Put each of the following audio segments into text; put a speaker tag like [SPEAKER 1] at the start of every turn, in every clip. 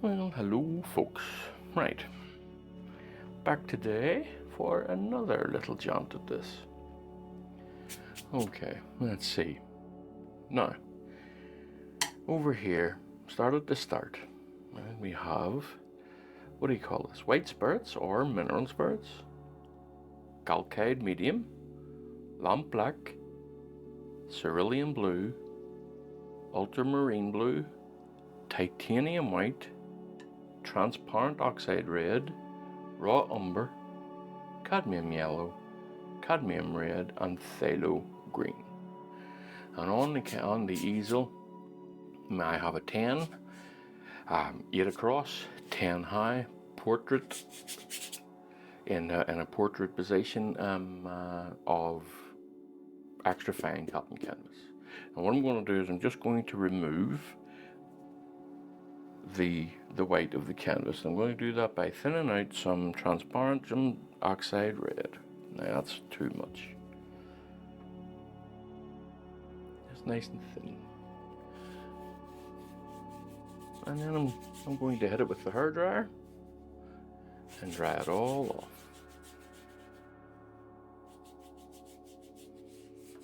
[SPEAKER 1] Well, hello folks. Right, back today for another little jaunt at this. Okay, let's see. Now, over here, start at the start. And we have, what do you call this? White spirits or mineral spirits, calcite medium, lamp black, cerulean blue, ultramarine blue, titanium white, transparent oxide red, raw umber, cadmium yellow, cadmium red, and phthalo green. And on the easel, I have a 10, 8 across, 10 high portrait in a portrait position of extra fine cotton canvas. And what I'm going to do is I'm just going to remove the white of the canvas. I'm going to do that by thinning out some transparent oxide red. Now that's too much. Just nice and thin. And then I'm going to hit it with the hairdryer and dry it all off.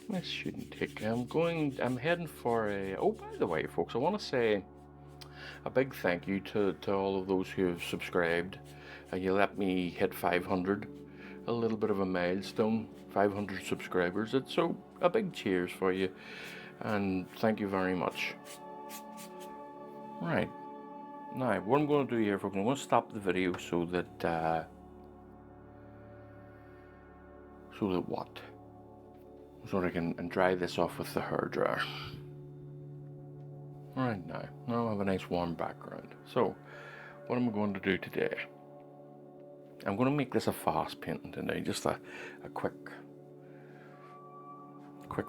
[SPEAKER 1] This shouldn't take. I'm heading for a. Oh, by the way, folks, I want to say a big thank you to all of those who have subscribed. You let me hit 500, a little bit of a milestone, 500 subscribers. It's so a big cheers for you, and thank you very much. Right, now what I'm going to do here, folks, I'm going to stop the video so that I can dry this off with the hairdryer. Right now I have a nice warm background. So, what am I going to do today? I'm going to make this a fast painting today, just a quick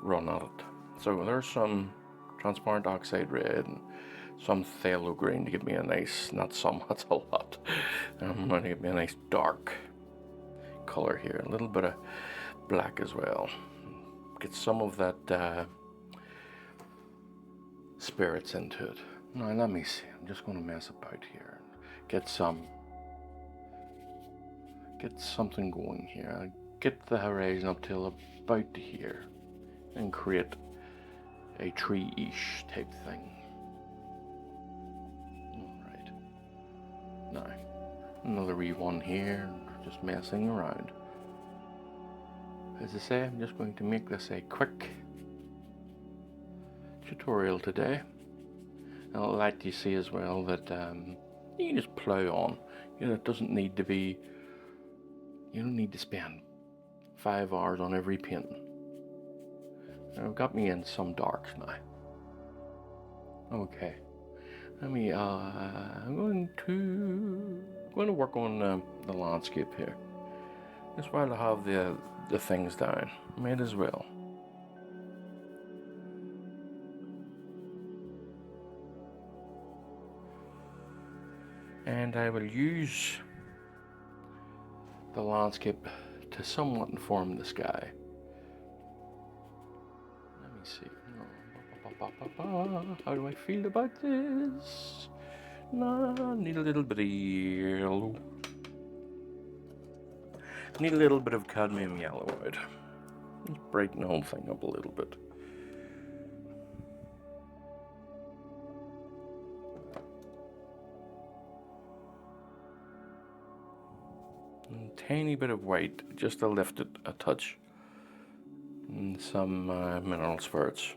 [SPEAKER 1] run at it. So there's some transparent oxide red and some phthalo green to give me a nice, not some, that's a lot. I'm going to give me a nice dark color here, a little bit of black as well. Get some of that spirits into it. Now let me see, I'm just going to mess about here and get something going here. Get the horizon up till about to here and create a tree-ish type thing. Alright, now another wee one here, just messing around. As I say, I'm just going to make this a quick tutorial today. And I'll let you see as well that you can just plow on. You know, it doesn't need to be, you don't need to spend 5 hours on every painting. I've got me in some darks now. Okay, I'm going to work on the landscape here. Just while I have the things down, might as well. And I will use the landscape to somewhat inform the sky. Let me see. How do I feel about this? Nah, need a little bit of yellow. Need a little bit of cadmium yellow out. Let's brighten the whole thing up a little bit. And a tiny bit of white, just to lift it a touch. And some mineral spirits.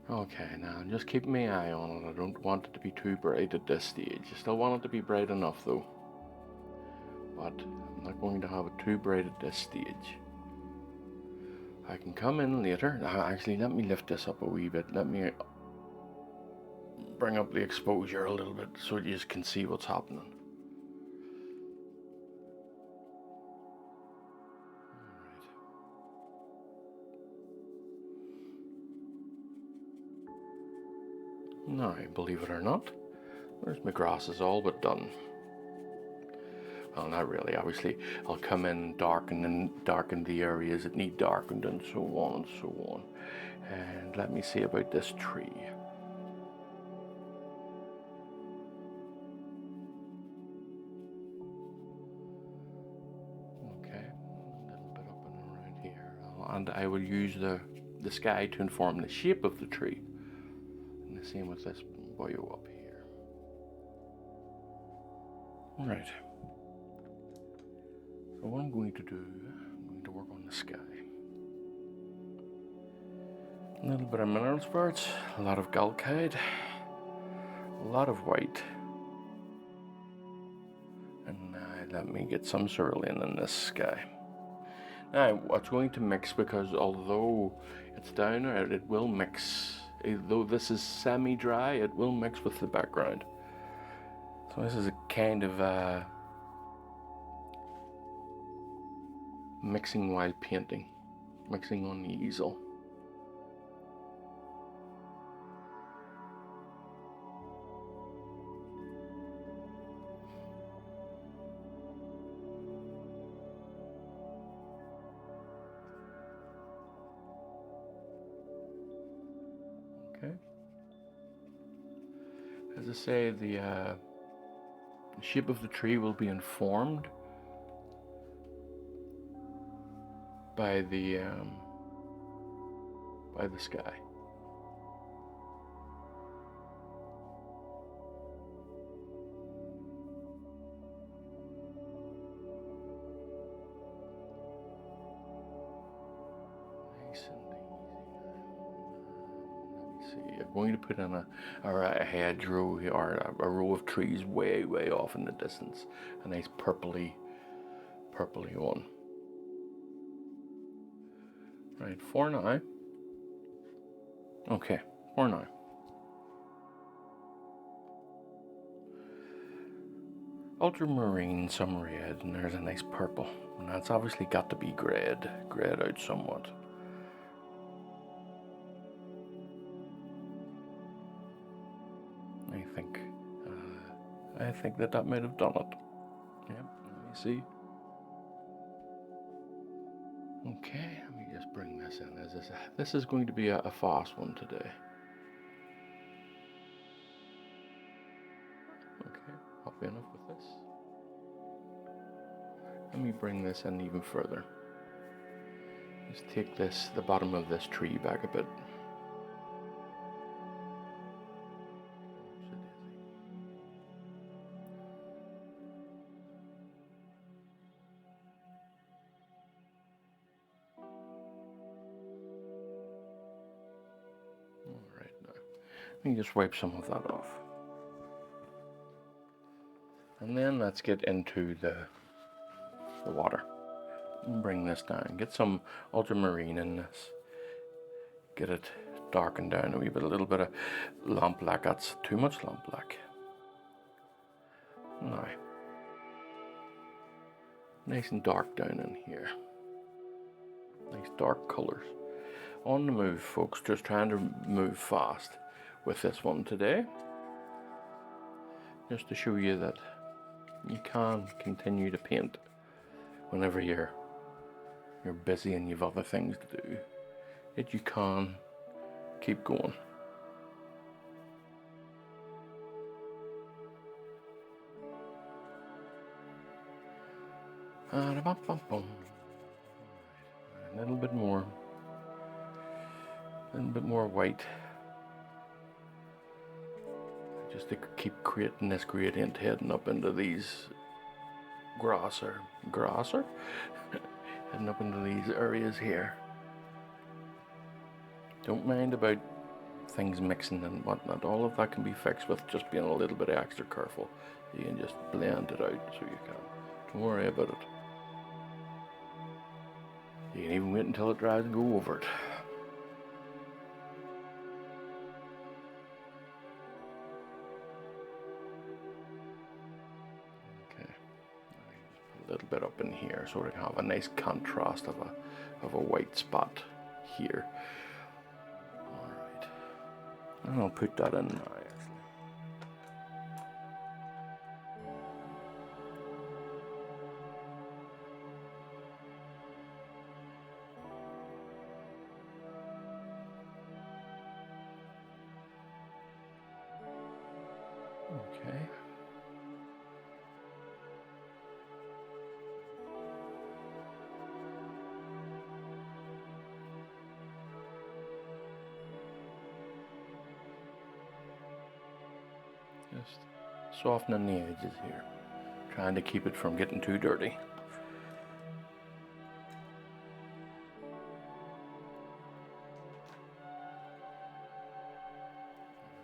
[SPEAKER 1] Okay, now I'm just keeping my eye on it. I don't want it to be too bright at this stage. I still want it to be bright enough though. But I'm not going to have it too bright at this stage. I can come in later. Actually, let me lift this up a wee bit. Let me bring up the exposure a little bit so you just can see what's happening. Now, believe it or not, there's my grasses all but done. well, not really, obviously. I'll come in, darken the areas that need darkened, and so on and so on. And let me see about this tree. Okay, a little bit up and around here. And I will use the sky to inform the shape of the tree. And the same with this boyo up here. Right. So what I'm going to do, I'm going to work on the sky. A little bit of mineral spirits, a lot of galkite, a lot of white. And let me get some cerulean in this sky. Now, what's going to mix, because although it's down there, it will mix. Though this is semi-dry, it will mix with the background. So this is a kind of mixing while painting, mixing on the easel. Okay. As I say, the shape of the tree will be informed by the sky. Nice and easy. Let me see. I'm going to put in a hedgerow or a row of trees way off in the distance. A nice purpley one. Right, for now. Okay, for now. Ultramarine, some red, and there's a nice purple. And that's obviously got to be grayed out somewhat. I think that might have done it. Yep, let me see. Okay, let me just bring this in. This is going to be a fast one today. Okay, happy enough with this. Let me bring this in even further. Just take the bottom of this tree back a bit. Alright, now let me just wipe some of that off. And then let's get into the water. Bring this down. Get some ultramarine in this. Get it darkened down a wee bit. A little bit of lamp black. That's too much lamp black. Now, nice and dark down in here. Nice dark colours. On the move, folks. Just trying to move fast with this one today. Just to show you that you can continue to paint whenever you're busy and you've other things to do. That you can keep going. And a little bit more. A little bit more white. Just to keep creating this gradient heading up into these grosser? Heading up into these areas here. Don't mind about things mixing and whatnot. All of that can be fixed with just being a little bit extra careful. You can just blend it out so you can. Don't worry about it. You can even wait until it dries and go over it. A little bit up in here so we can have a nice contrast of a white spot here. Alright. And I'll put that in now actually. Okay. Just softening the edges here, trying to keep it from getting too dirty.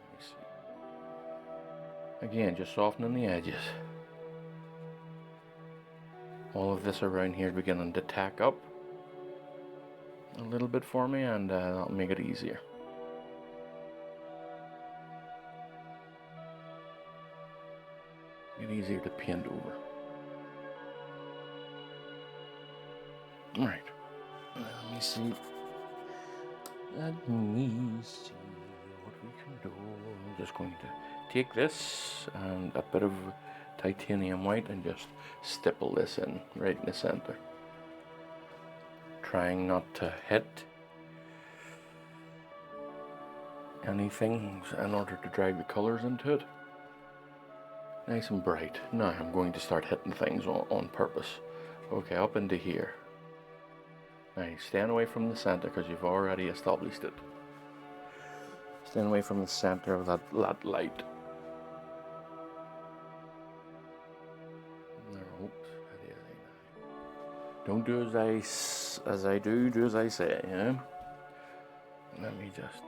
[SPEAKER 1] Let me see. Again, just softening the edges. All of this around here is beginning to tack up a little bit for me, and that'll make it easier. Get easier to paint over. Alright. Let me see. Let me see what we can do. I'm just going to take this and a bit of titanium white and just stipple this in right in the center. Trying not to hit anything in order to drag the colors into it. Nice and bright. Now I'm going to start hitting things on purpose. Okay, up into here. Now stand away from the center because you've already established it. Stand away from the center of that light. No, don't do as I do as I say, yeah? Let me just do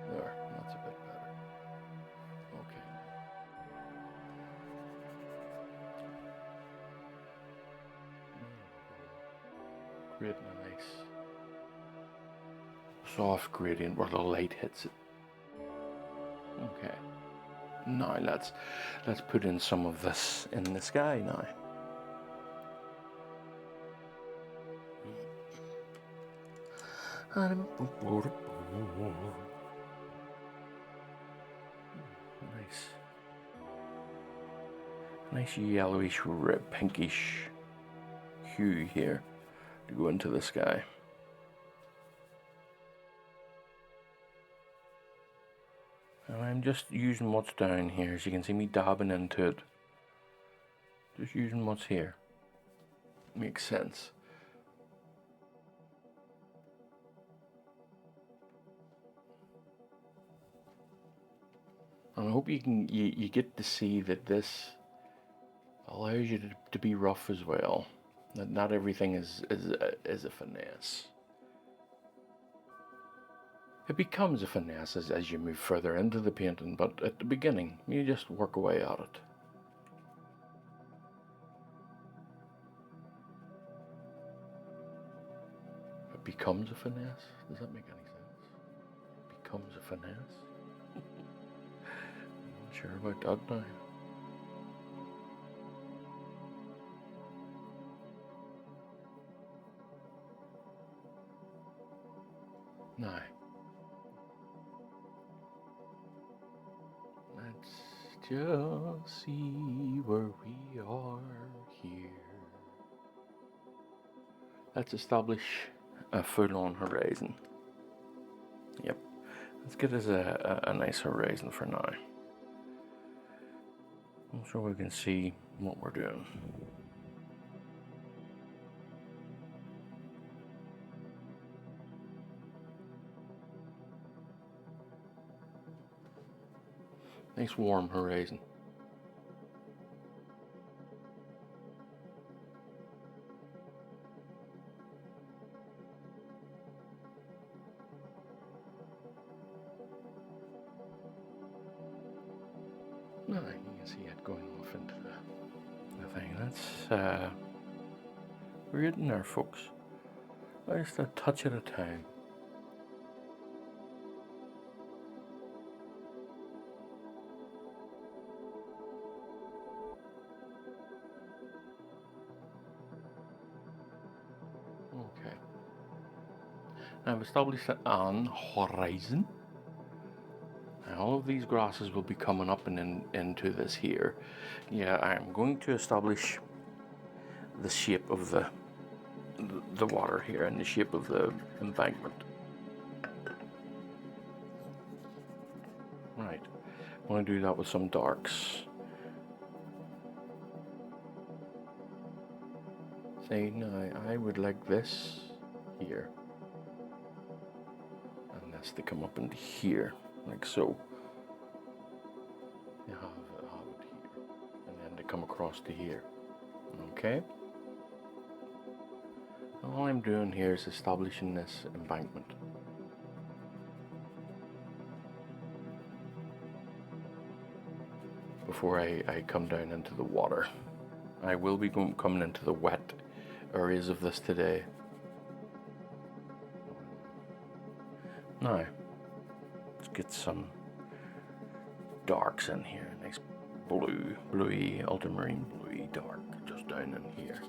[SPEAKER 1] that. There, that's a bit better. Okay. Creating a nice soft gradient where the light hits it. Okay. Now let's put in some of this in the sky now. Nice yellowish, red, pinkish hue here to go into the sky. And I'm just using what's down here, as you can see me dabbing into it. Just using what's here. Makes sense. And I hope you get to see that this allows you to be rough as well. That not everything is a finesse. It becomes a finesse as you move further into the painting, but at the beginning, you just work away at it. It becomes a finesse? Does that make any sense? It becomes a finesse? I'm not sure about that now. Now, let's just see where we are here. Let's establish a full-on horizon. Yep, let's get us a nice horizon for now. I'm sure we can see what we're doing. Nice warm horizon. No, you can see it going off into the thing. That's we're getting there, folks. Just a touch at a time. Okay. I've established an horizon. Now all of these grasses will be coming up and into this here. Yeah, I'm going to establish the shape of the water here and the shape of the embankment. Right. I want to do that with some darks. Say, now I would like this here. And this to come up into here, like so. You have it here. And then to come across to here. Okay? All I'm doing here is establishing this embankment. Before I come down into the water. I will be coming into the wet areas of this today. Now, let's get some darks in here. Nice bluey, ultramarine bluey dark just down in here.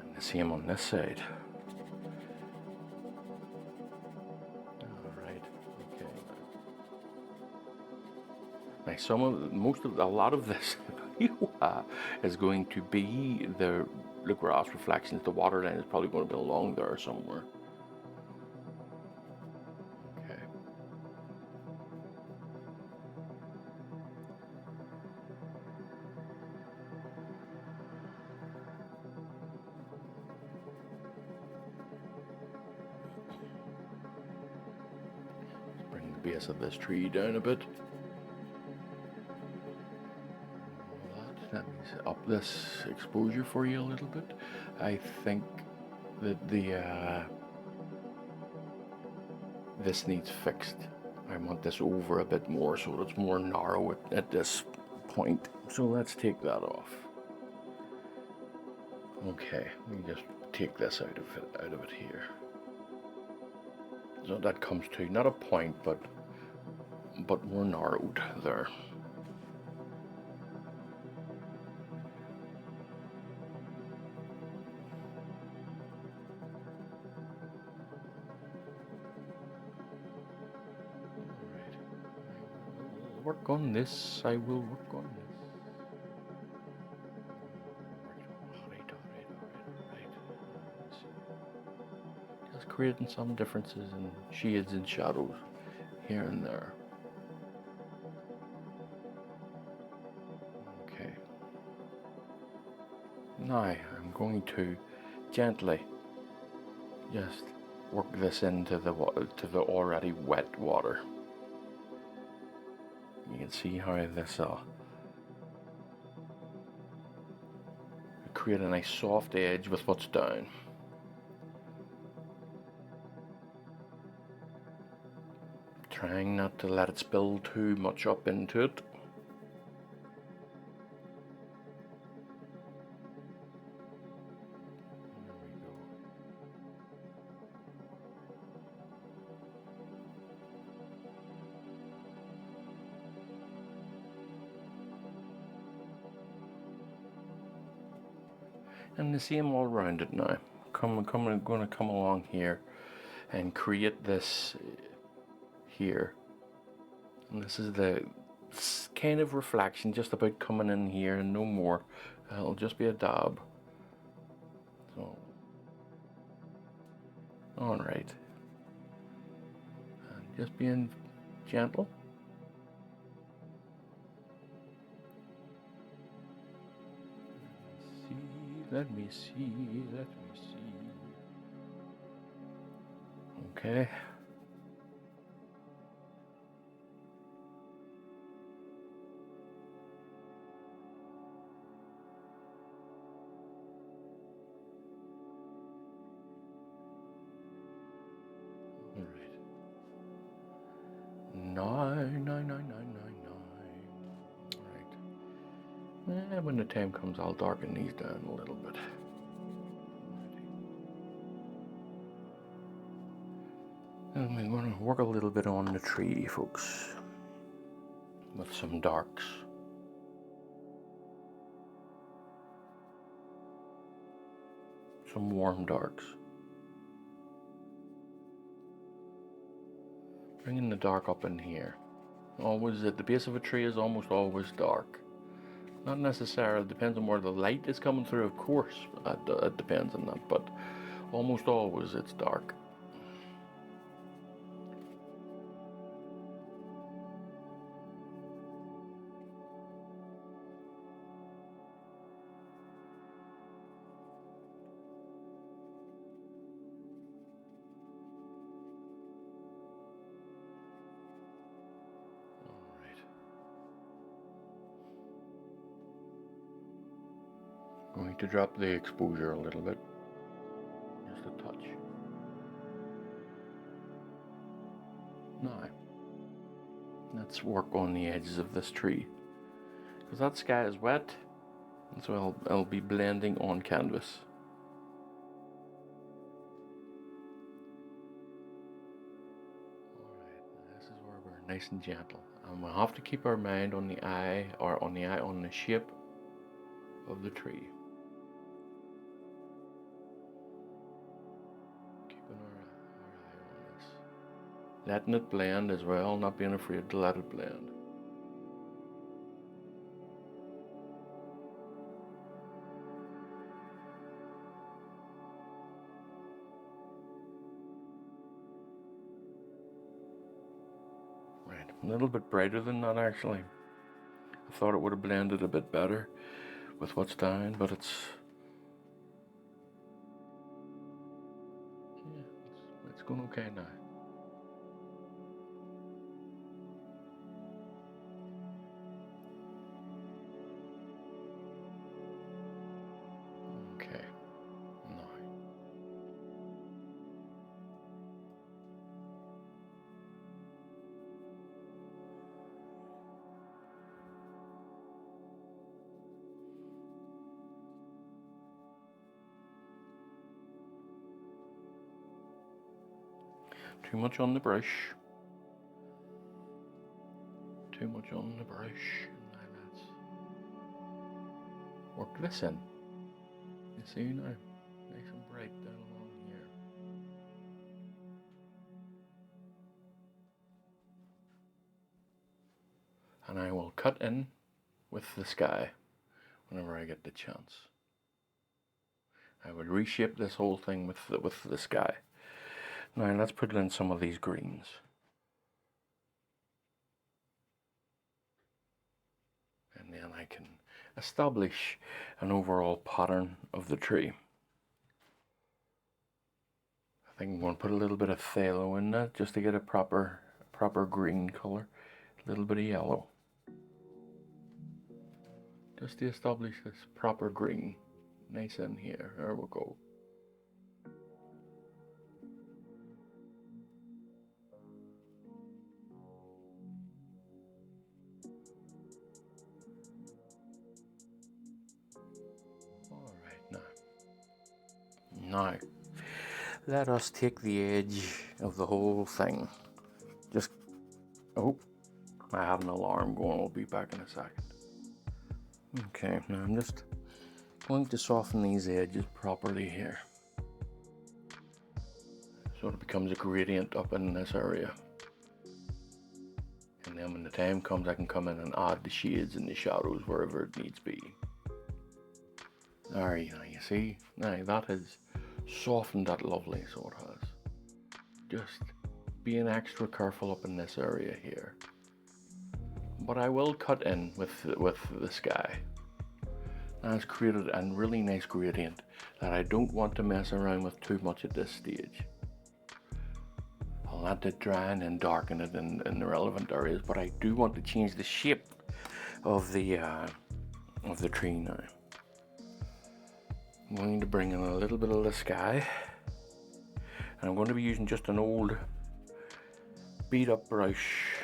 [SPEAKER 1] And the same on this side. Alright, okay. Now a lot of this is going to be the grass reflections. The water line is probably going to be along there somewhere. Okay. Let's bring the base of this tree down a bit. Let me up this exposure for you a little bit. I think that this needs fixed. I want this over a bit more so it's more narrow at this point. So let's take that off. Okay, let me just take this out of it here. So that comes to not a point, but more narrowed there. Work on this. I will work on this. Right. Just creating some differences in shades and shadows here and there. Okay. Now I'm going to gently just work this into the already wet water. You can see how this create a nice soft edge with what's down. Trying not to let it spill too much up into it. And the same all around it now. Going to come along here and create this here. And this is the kind of reflection just about coming in here and no more. It'll just be a dab. So, all right. And just being gentle. Let me see. Okay. All right. Nine. And when the time comes, I'll darken these down a little bit. And we're going to work a little bit on the tree, folks, with some darks. Some warm darks. Bringing the dark up in here. Always at the base of a tree is almost always dark. Not necessarily, depends on where the light is coming through, of course. It depends on that, but almost always it's dark. Going to drop the exposure a little bit, just a touch. Now, let's work on the edges of this tree, because that sky is wet, and so I'll be blending on canvas. Alright, this is where we're nice and gentle, and we'll have to keep our mind on the eye, or on the shape of the tree. Keeping our eye on this. Letting it blend as well, not being afraid to let it blend. Right, a little bit brighter than that actually. I thought it would have blended a bit better with what's down, but it's going okay now. Okay, now. Too much on the brush. Too much on the brush. Now let's work this in. You see now? Nice and bright down along here. And I will cut in with the sky whenever I get the chance. I would reshape this whole thing with the sky. Now let's put in some of these greens. And then I can establish an overall pattern of the tree. I think I'm going to put a little bit of phthalo in that just to get a proper green color. A little bit of yellow. Just to establish this proper green. Nice in here. There we go. Now, let us take the edge of the whole thing. Just, oh, I have an alarm going. I'll be back in a second. Okay, now I'm just going to soften these edges properly here, so it becomes a gradient up in this area. And then when the time comes, I can come in and add the shades and the shadows wherever it needs be. There you see, now that has softened that lovely, so it has. Just being extra careful up in this area here. But I will cut in with the sky. That's created a really nice gradient that I don't want to mess around with too much at this stage. I'll let it dry and then darken it in the relevant areas, but I do want to change the shape of the tree now. I'm going to bring in a little bit of the sky, and I'm going to be using just an old beat up brush.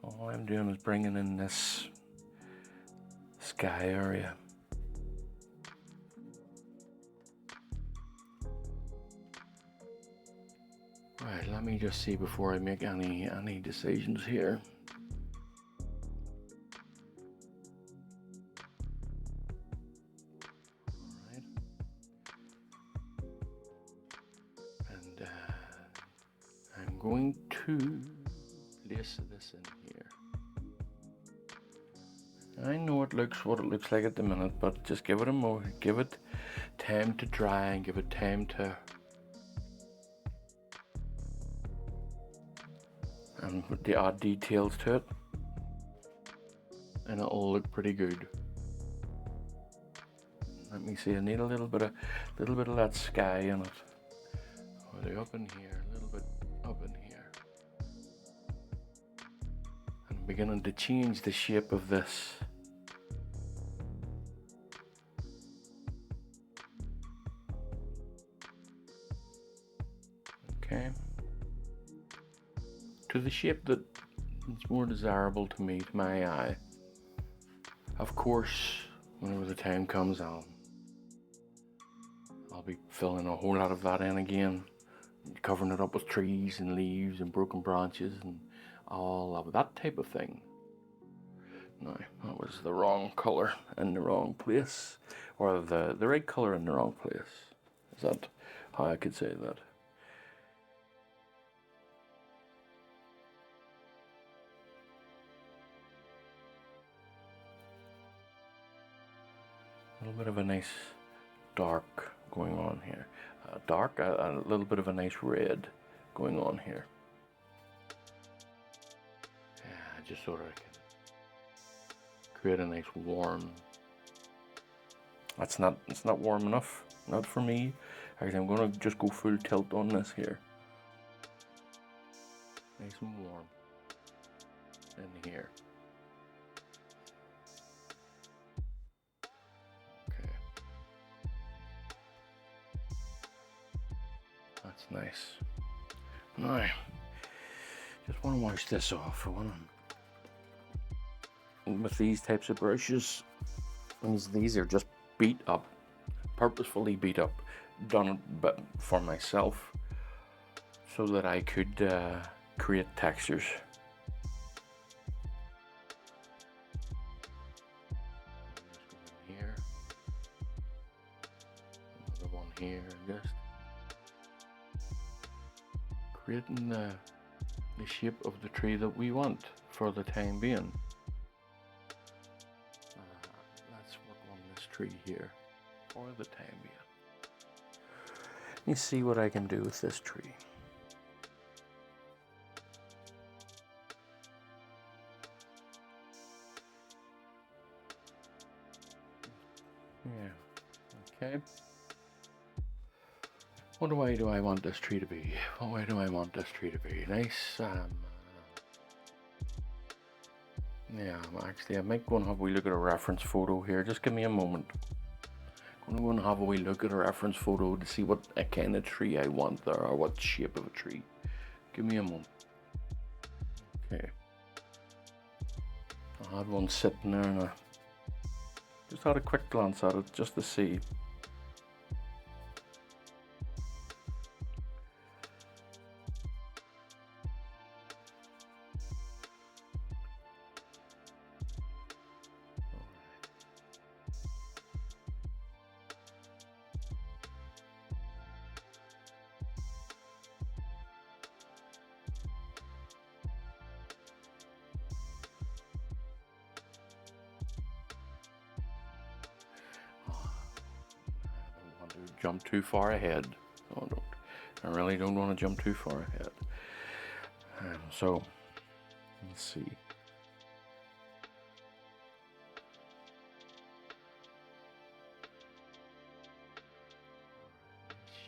[SPEAKER 1] All I'm doing is bringing in this sky area. Right, let me just see before I make any decisions here. Alright. And I'm going to place this in here. I know it looks what it looks like at the minute, but just give it a moment, give it time to dry and give it time to the odd details to it, and it'll look pretty good. Let me see, I need a little bit of that sky in it. Are they up in here? A little bit up in here. And I'm beginning to change the shape of this. Okay. To the shape that is more desirable to me, to my eye. Of course, whenever the time comes, I'll be filling a whole lot of that in again, covering it up with trees and leaves and broken branches and all of that type of thing. No, that was the wrong colour in the wrong place, or the right colour in the wrong place. Is that how I could say that? A little bit of a nice dark going on here. A little bit of a nice red going on here. Yeah, just so that I can create a nice warm. It's not warm enough, not for me. Actually, I'm gonna just go full tilt on this here. Nice and warm in here. Okay. That's nice. Now, just want to wash this off. With these types of brushes, these are just beat up, purposefully beat up, done but for myself, so that I could create textures. Here, another one here, just creating the shape of the tree that we want for the time being. Let's work on this tree here for the time being. Let me see what I can do with this tree. Yeah, okay. What way do I want this tree to be? What way do I want this tree to be? Nice, yeah, actually I might go and have a wee look at a reference photo here. Just give me a moment. I'm going to have a wee look at a reference photo to see what kind of tree I want there, or what shape of a tree. Give me a moment. Okay. I had one sitting there and I just had a quick glance at it just to see. Jump too far ahead. No, I really don't want to jump too far ahead. So, let's see.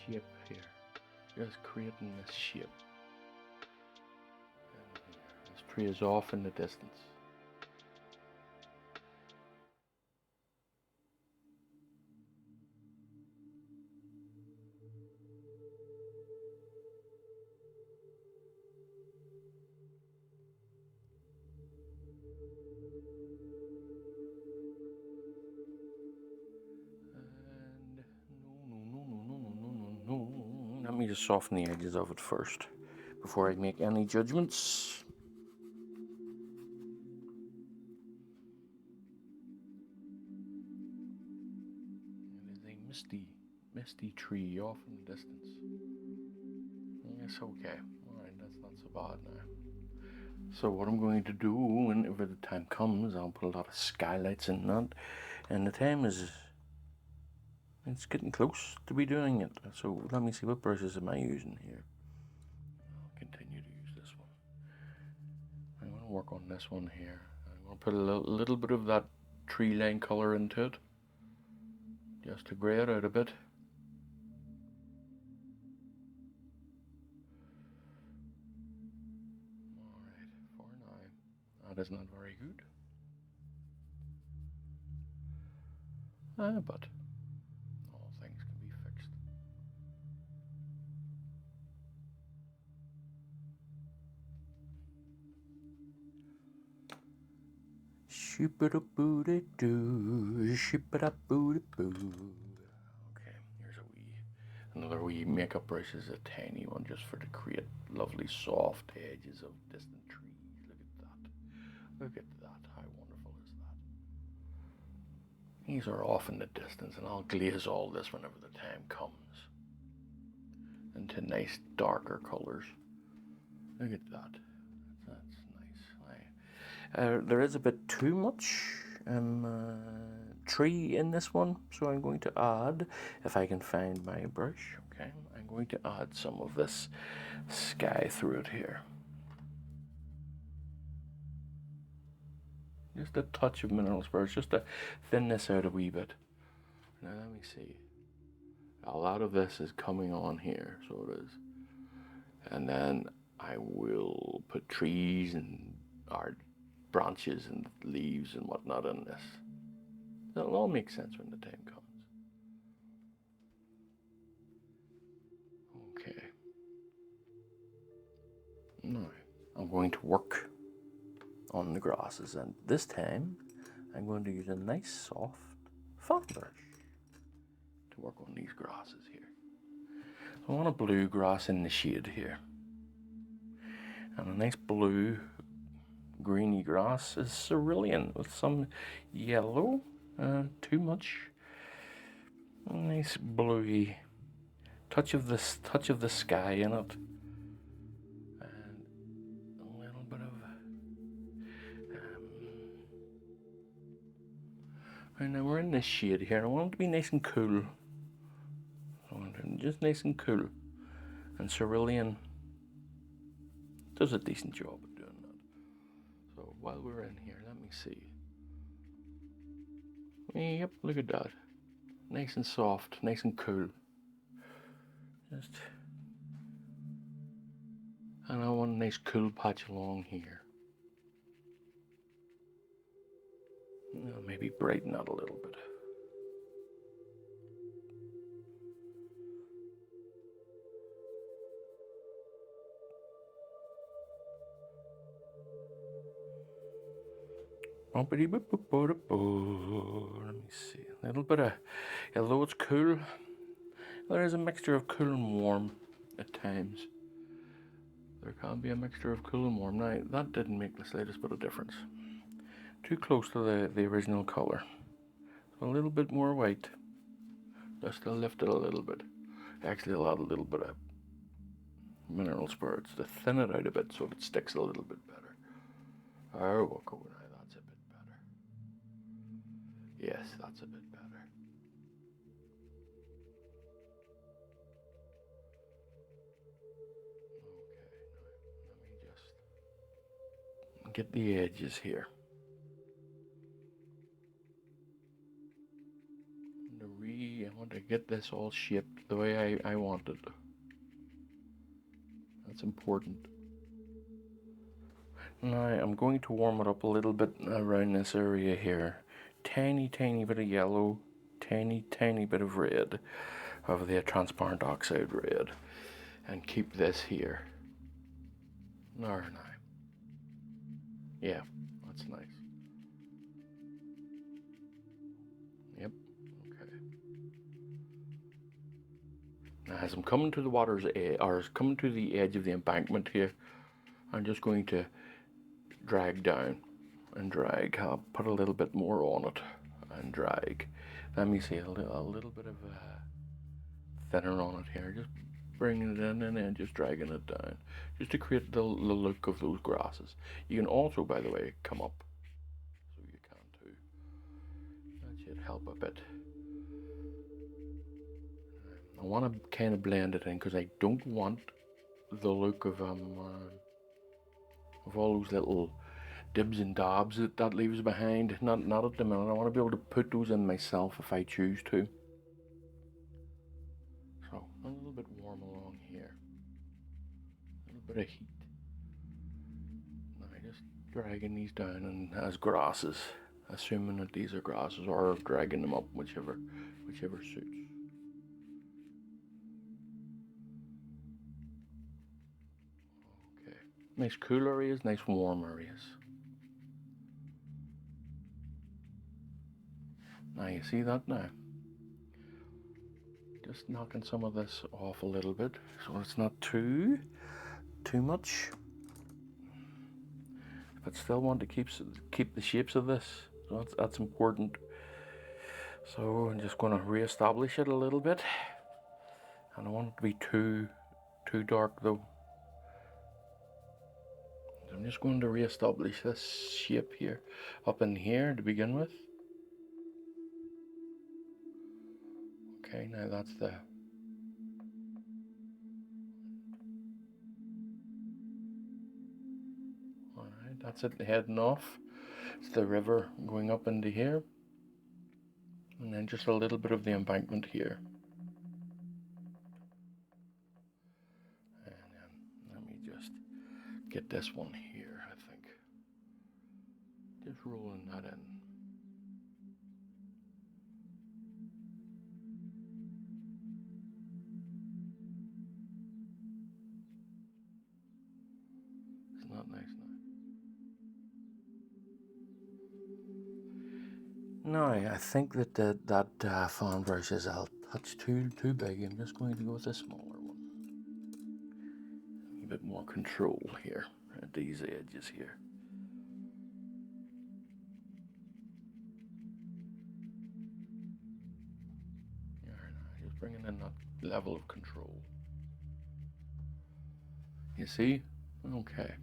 [SPEAKER 1] Shape here. Just creating this shape. This tree is off in the distance. Let me just soften the edges of it first before I make any judgments. It is a misty tree off in the distance. It's okay. Alright, that's not so bad now. So what I'm going to do whenever the time comes, I'll put a lot of skylights in that, and the time is, it's getting close to be doing it. So let me see, what brushes am I using here? I'll continue to use this one. I'm going to work on this one here. I'm going to put a little bit of that tree line color into it, just to grey it out a bit. That is not very good. But all things can be fixed. Shoop-a-da-boo-da-doo, shoop-a-da-boo-da-boo. Okay, here's another wee makeup brush. Is a tiny one just to create lovely soft edges of distant trees. Look at that. Look at that. How wonderful is that? These are off in the distance, and I'll glaze all this whenever the time comes into nice darker colors. Look at that. That's nice. There is a bit too much tree in this one, so I'm going to add, if I can find my brush, okay, I'm going to add some of this sky through it here. Just a touch of mineral spurs, just to thin this out a wee bit. Now let me see. A lot of this is coming on here, so it is. And then I will put trees and our branches and leaves and whatnot in this. It'll all make sense when the time comes. Okay. Now, I'm going to work on the grasses, and this time I'm going to use a nice soft fan brush to work on these grasses here. I want a blue grass in the shade here, and a nice blue greeny grass is cerulean with some yellow, too much. A nice bluey touch of the sky in it, and a little bit of right now we're in this shade here. I want it to be nice and cool. I want it just nice and cool, and cerulean does a decent job of doing that. So while we're in here, let me see. Yep, look at that. Nice and soft, nice and cool. And I want a nice cool patch along here. Maybe brighten that a little bit. Let me see. A little bit of, although it's cool, there is a mixture of cool and warm at times. There can be a mixture of cool and warm. Now, that didn't make the slightest bit of difference. Too close to the original colour. So a little bit more white. Just to lift it a little bit. Actually, I'll add a little bit of mineral spirits to thin it out a bit so it sticks a little bit better. Oh, we'll go now. That's a bit better. Yes, that's a bit better. Get the edges here. I want to get this all shaped the way I want it. That's important. Now I'm going to warm it up a little bit around this area here. Tiny bit of yellow, tiny bit of red, of the transparent oxide red, and keep this here. Now. Yeah, that's nice. Yep, okay. Now as I'm coming to the water's edge, or coming to the edge of the embankment here, I'm just going to drag down and drag. I'll put a little bit more on it and drag. Let me see a little bit of thinner on it here. Just bringing it in and then just dragging it down, just to create the look of those grasses. You can also, by the way, come up, so you can too. That should help a bit. I want to kind of blend it in because I don't want the look of all those little dibs and dabs that leaves behind. Not at the minute. I want to be able to put those in myself if I choose to. So a little bit warm along here. A little bit of heat. Now I just dragging these down and as grasses, assuming that these are grasses, or dragging them up, whichever suits. Okay, nice cool areas, nice warm areas. Now you see that now? Just knocking some of this off a little bit so it's not too much. But still want to keep the shapes of this, so that's important. So I'm just going to re-establish it a little bit. I don't want it to be too dark though. So I'm just going to re-establish this shape here, up in here to begin with. Okay, now that's the... Alright, that's it heading off. It's the river going up into here. And then just a little bit of the embankment here. And then let me just get this one here, I think. Just rolling that in. It's not nice now. Now, I think that fan brush is a touch too big. I'm just going to go with a smaller one. A bit more control here at these edges here. Just bringing in that level of control. You see? Okay.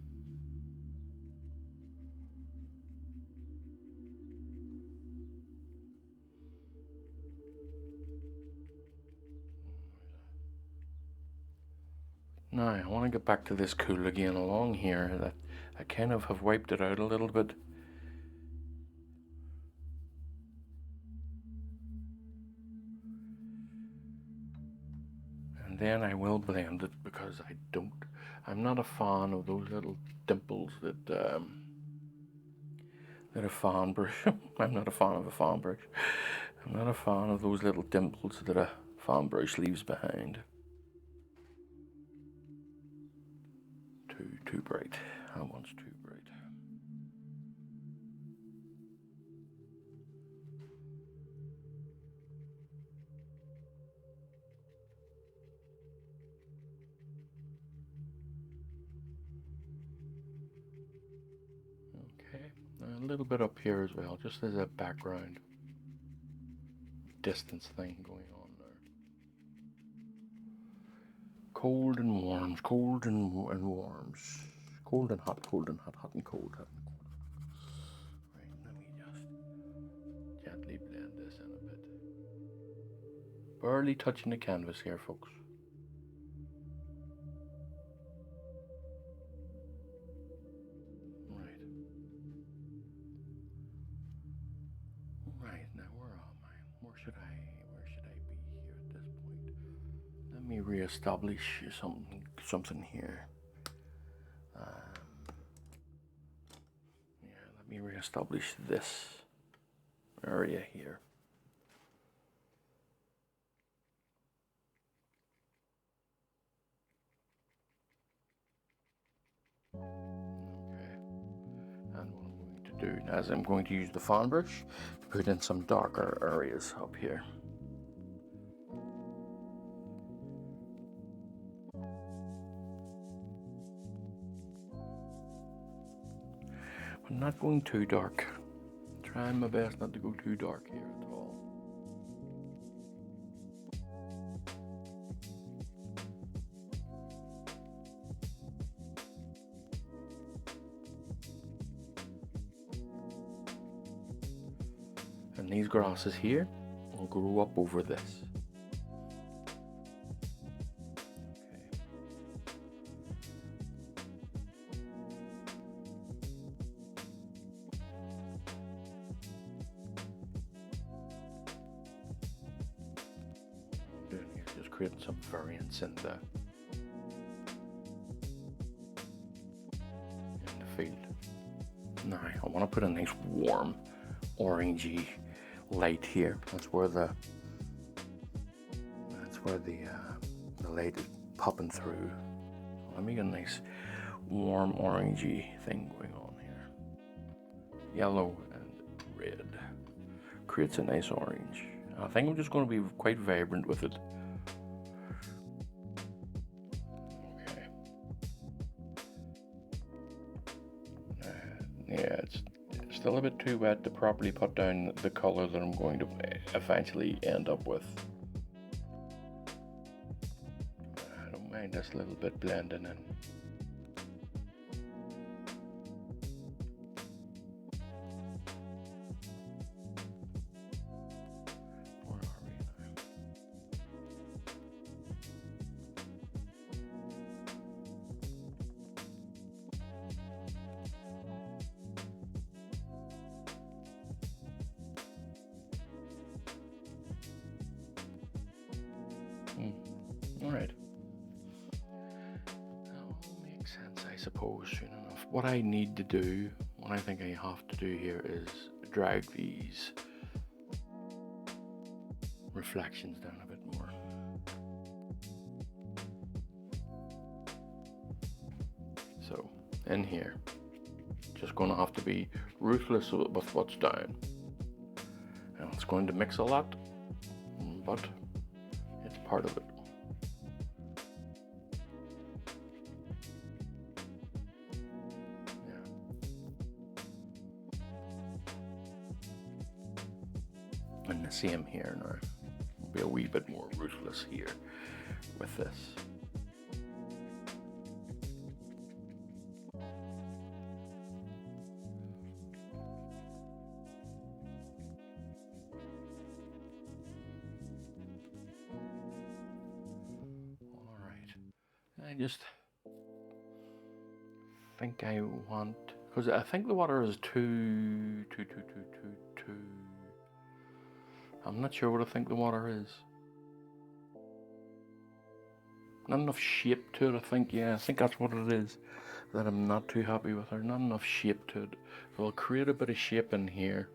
[SPEAKER 1] Now, I want to get back to this cool again along here. That I kind of have wiped it out a little bit. And then I will blend it because I'm not a fan of those little dimples that a fan brush. I'm not a fan of a fan brush. I'm not a fan of those little dimples that a fan brush leaves behind. Too bright. That one's too bright. Okay, a little bit up here as well, just as a background distance thing going on there. Cold and warms, cold and warms. Cold and hot, hot and cold, hot and cold. Right, let me just gently blend this in a bit. Barely touching the canvas here, folks. Right, now where am I? Where should I be here at this point? Let me re-establish something here. Yeah, let me re-establish this area here. Okay, and what I'm going to do is I'm going to use the fan brush to put in some darker areas up here. I'm not going too dark. Trying my best not to go too dark here at all. And these grasses here will grow up over this. Just creating some variance in the field. Now I want to put a nice warm orangey light here. That's where the light is popping through. Let me get a nice warm orangey thing going on here. Yellow and red creates a nice orange. I think I'm just going to be quite vibrant with it. Okay. Yeah, it's still a bit too wet to properly put down the color that I'm going to eventually end up with. I don't mind this little bit blending in. Where are we now? All right. That will make sense, I suppose, soon enough. What I need to do, what I think I have to do here is drag these reflections down a bit more. So, in here, just going to have to be ruthless with what's down. And it's going to mix a lot, but it's part of it. And the same here now. I'll be a wee bit more ruthless here with this. All right. I just think I want, because I think the water is too. I'm not sure what I think the water is. Not enough shape to it, I think. Yeah, I think that's what it is that I'm not too happy with. There's not enough shape to it. So I'll create a bit of shape in here.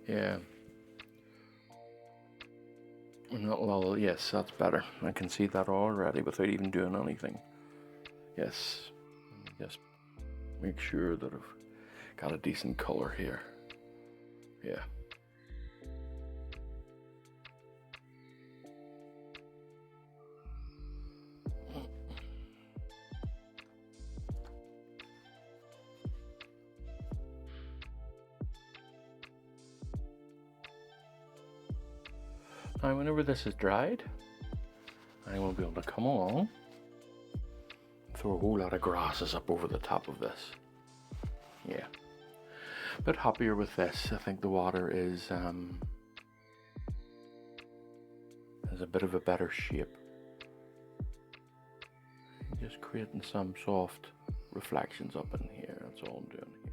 [SPEAKER 1] Yeah. Well, yes, that's better. I can see that already without even doing anything. Yes. Let me just make sure that I've got a decent color here. Yeah. Now, whenever this is dried, I will be able to come along, throw a whole lot of grasses up over the top of this. Yeah. A bit happier with this. I think the water is a bit of a better shape. Just creating some soft reflections up in here. That's all I'm doing here.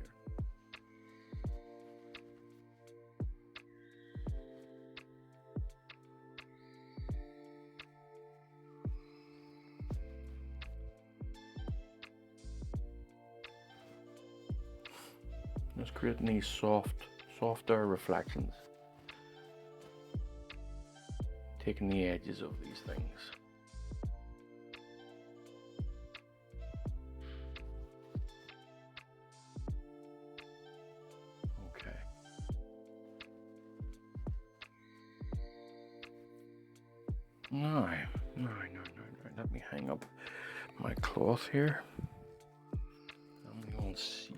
[SPEAKER 1] Just creating these softer reflections. Taking the edges of these things. Okay. No. Let me hang up my cloth here. And we will see.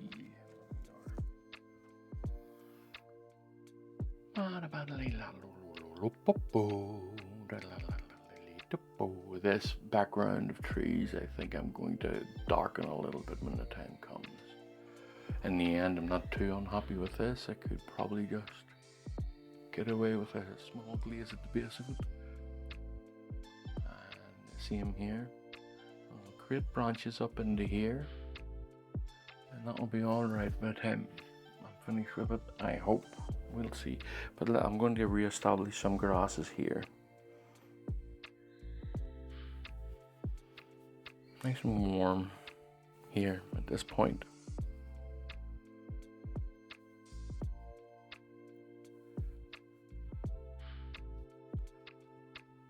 [SPEAKER 1] This background of trees, I think I'm going to darken a little bit when the time comes. In the end, I'm not too unhappy with this. I could probably just get away with a small glaze at the base of it. And see him here. I'll create branches up into here. And that'll be alright by the time I'm finished with it, I hope. We'll see. But I'm going to re-establish some grasses here. Nice and warm here at this point.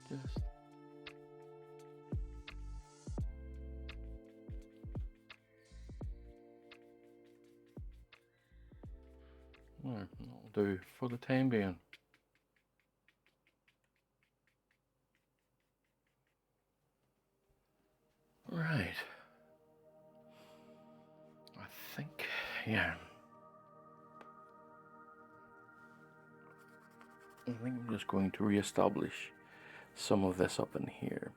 [SPEAKER 1] Just that'll do for the time being. Right. I think, yeah. I think I'm just going to re-establish some of this up in here.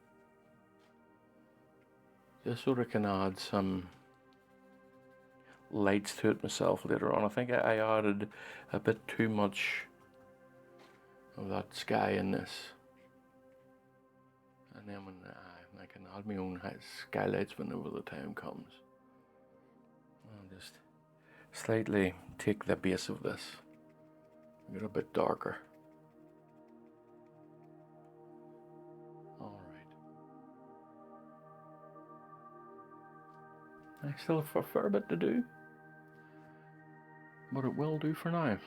[SPEAKER 1] Just so I can add some lights to it myself later on. I think I added a bit too much of that sky in this. And then when I can add my own skylights whenever the time comes. I'll just slightly take the base of this, get a bit darker. Alright. I still have a fair bit to do, but it will do for now.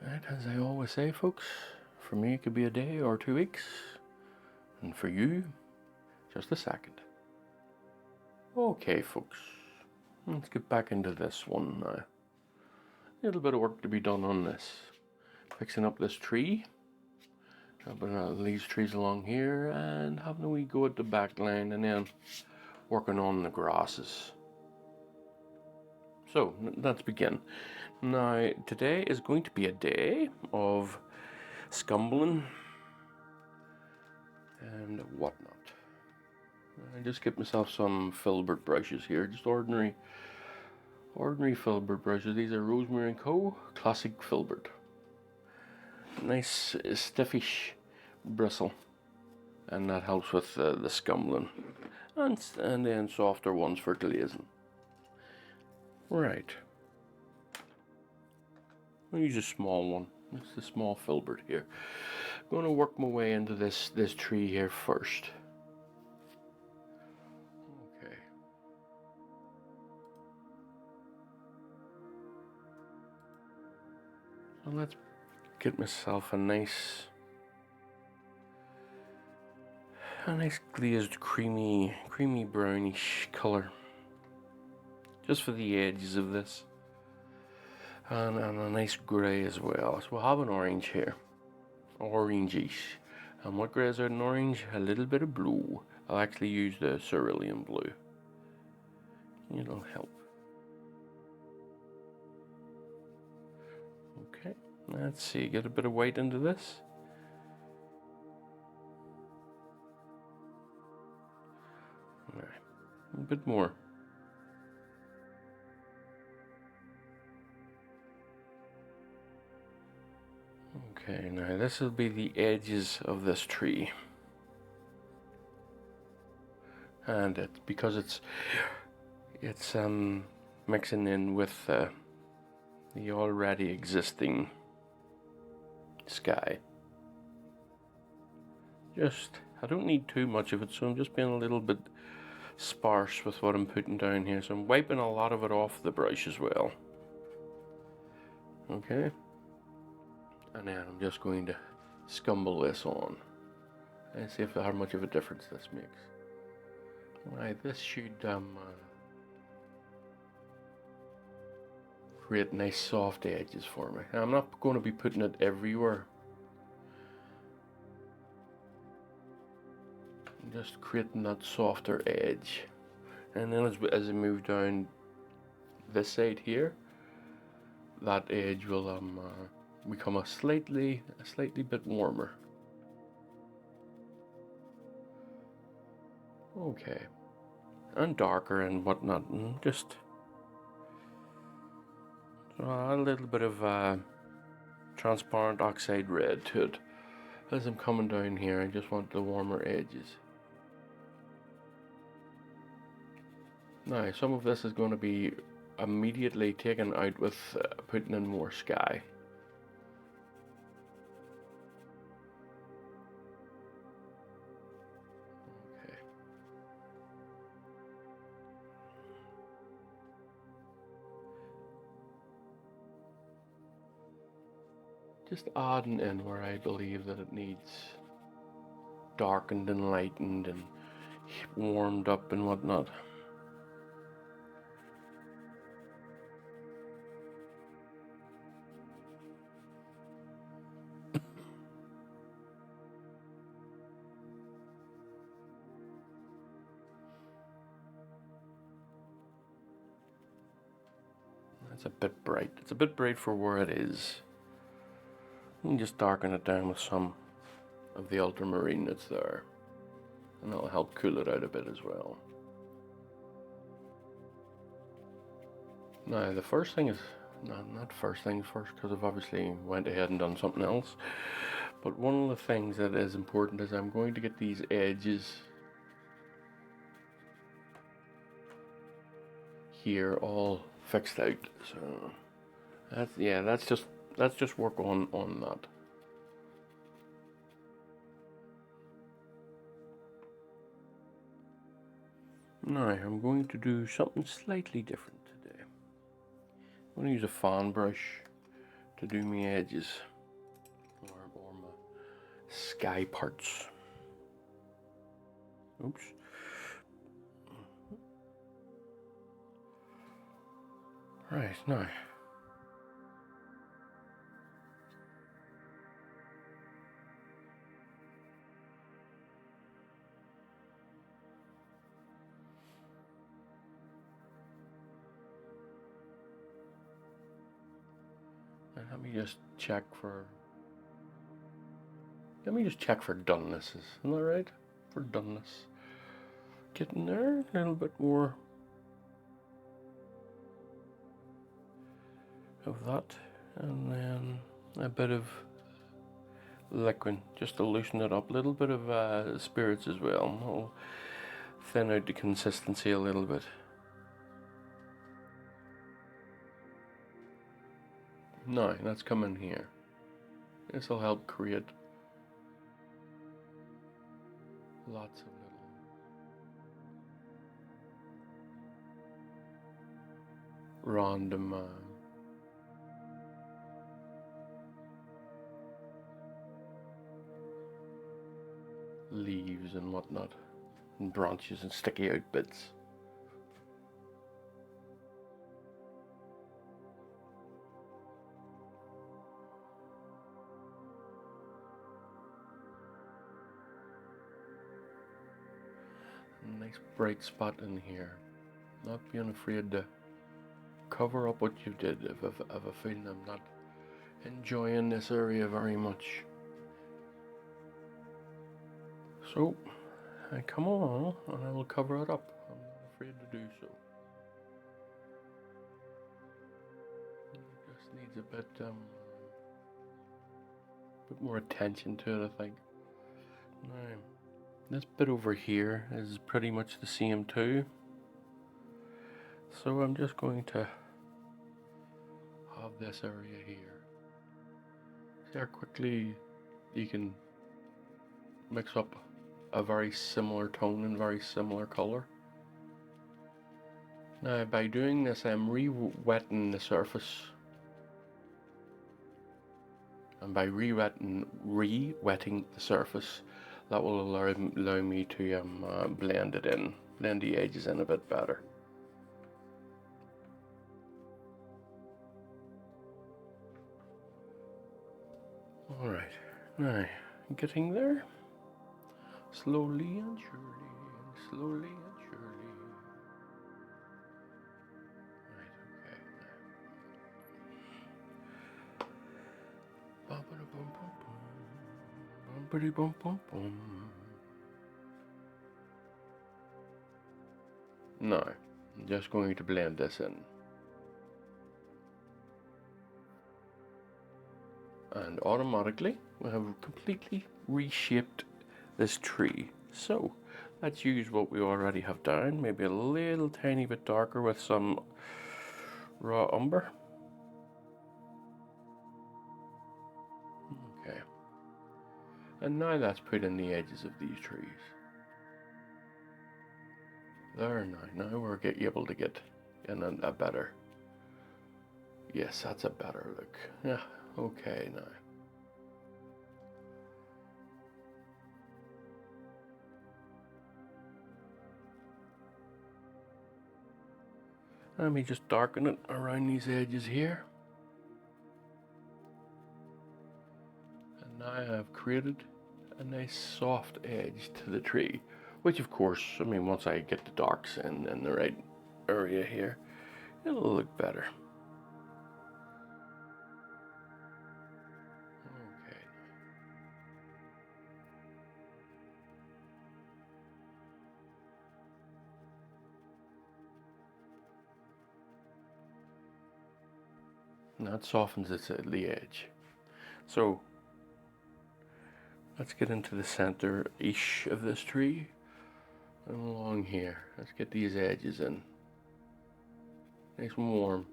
[SPEAKER 1] Right, as I always say, folks, for me it could be a day or 2 weeks, and for you, just a second. Okay, folks, let's get back into this one now. A little bit of work to be done on this. Fixing up this tree, having these trees along here, and having a wee go at the back line, and then working on the grasses. So, let's begin. Now, today is going to be a day of scumbling and whatnot. I just get myself some filbert brushes here, just ordinary filbert brushes. These are Rosemary & Co. Classic Filbert. Nice stiffish bristle, and that helps with the scumbling. And then softer ones for glazing. Right. I'll use a small one. It's the small filbert here. I'm going to work my way into this tree here first. Okay. So let's get myself a nice glazed creamy brownish color, just for the edges of this, and a nice grey as well. So we'll have an orange here, orangish. And what greys out in orange? A little bit of blue. I'll actually use the cerulean blue. It'll help. Okay, let's see, get a bit of white into this. All right, a bit more. Okay, now this will be the edges of this tree. And because it's mixing in with the already existing sky. I don't need too much of it, so I'm just being a little bit sparse with what I'm putting down here. So I'm wiping a lot of it off the brush as well. Okay. And then I'm just going to scumble this on and see how much of a difference this makes. Right, this should create nice soft edges for me. I'm not going to be putting it everywhere. I'm just creating that softer edge. And then as I move down this side here, that edge will become a slightly bit warmer. Okay, and darker and whatnot, and just a little bit of transparent oxide red to it. As I'm coming down here, I just want the warmer edges. Now, some of this is going to be immediately taken out with putting in more sky. Okay. Just adding in where I believe that it needs darkened and lightened and warmed up and whatnot. That's a bit bright. It's a bit bright for where it is. You can just darken it down with some of the ultramarine that's there, and that'll help cool it out a bit as well. Now the first thing is, not first things first, because I've obviously went ahead and done something else, but one of the things that is important is I'm going to get these edges here all fixed out. So that's just work on that. Now I'm going to do something slightly different today. I'm going to use a fan brush to do my edges or my sky parts. Oops. Right, now. And let me just check for doneness. Isn't that right? For doneness. Getting there, a little bit more of that, and then a bit of liquid just to loosen it up. A little bit of spirits as well. I'll thin out the consistency a little bit. Now let's come in here. This will help create lots of little random leaves and whatnot, and branches and sticky out bits. Nice bright spot in here. Not being afraid to cover up what you did if I feel I'm not enjoying this area very much. So I come along and I will cover it up. I'm not afraid to do so. It just needs a bit more attention to it, I think. Now, this bit over here is pretty much the same too. So I'm just going to have this area here. See how quickly you can mix up a very similar tone and very similar color. Now by doing this I'm re-wetting the surface, and by re-wetting the surface, that will allow me to blend the edges in a bit better. Alright, now getting there. Slowly and surely, slowly and surely. Right, okay. Bumpity-bum-bum-bum. Now, I'm just going to blend this in. And automatically, we have completely reshaped this tree. So let's use what we already have down, maybe a little tiny bit darker with some raw umber. Okay, and now that's put in the edges of these trees. There, now we're able to get in a better, yes, that's a better look. Yeah, okay now. Let me just darken it around these edges here. And now I've created a nice soft edge to the tree, which of course, I mean, once I get the darks in the right area here, it'll look better. Okay. And that softens it at the edge. So let's get into the center-ish of this tree and along here. Let's get these edges in. Nice and warm.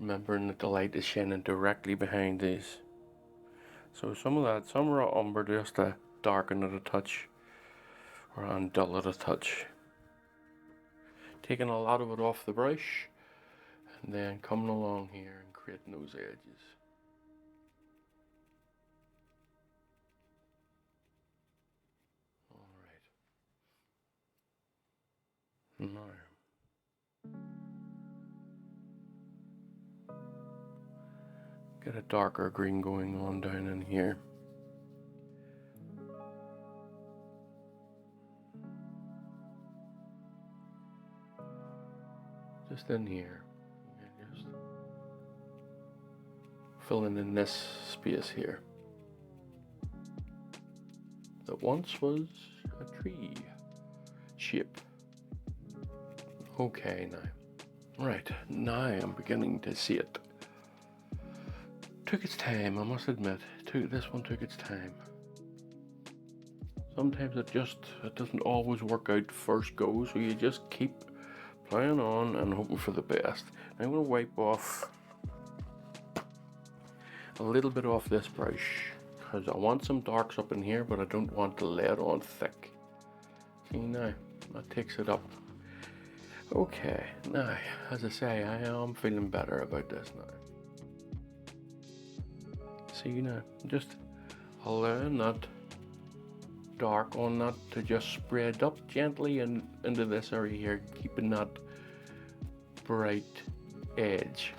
[SPEAKER 1] Remembering that the light is shining directly behind these. So some are umber just to darken it a touch or undull it a touch. Taking a lot of it off the brush and then coming along here and creating those edges. Alright. Now, get a darker green going on down in here. Just in here. Just filling in this space here that once was a tree shape. Okay, now. Right, now I'm beginning to see it. Took its time, I must admit. This one took its time. Sometimes it doesn't always work out first go, so you just keep playing on and hoping for the best. I'm going to wipe off a little bit off this brush because I want some darks up in here, but I don't want to lay it on thick. See now, that takes it up. Okay, now, as I say, I am feeling better about this now. See now, just allowing that dark on that to just spread up gently and into this area here, keeping that bright edge.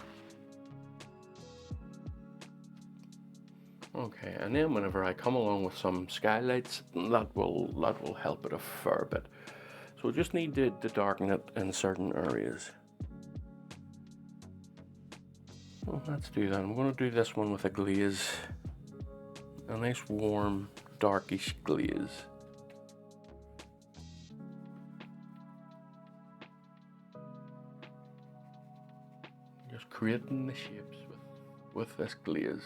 [SPEAKER 1] Okay, and then whenever I come along with some skylights, that will help it a fair bit. So just need to darken it in certain areas. Well, let's do that. I'm going to do this one with a glaze, a nice warm darkish glaze. Just creating the shapes with this glaze.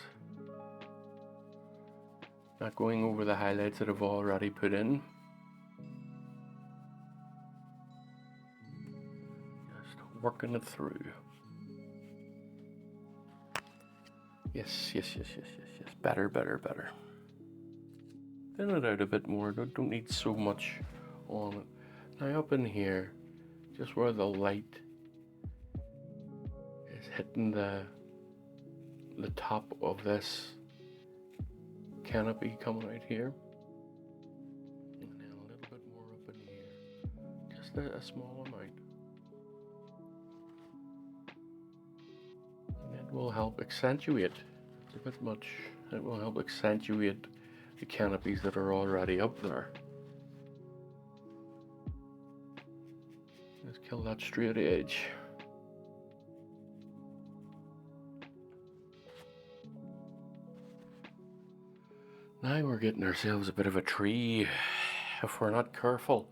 [SPEAKER 1] Not going over the highlights that I've already put in. Just working it through. Yes. Better. Thin it out a bit more. Don't need so much on it. Now up in here, just where the light is hitting the top of this canopy coming out here, and then a little bit more up in here, just a small amount, and it will help accentuate. It's a bit much. It will help accentuate the canopies that are already up there. Let's kill that straight edge. Now we're getting ourselves a bit of a tree. If we're not careful,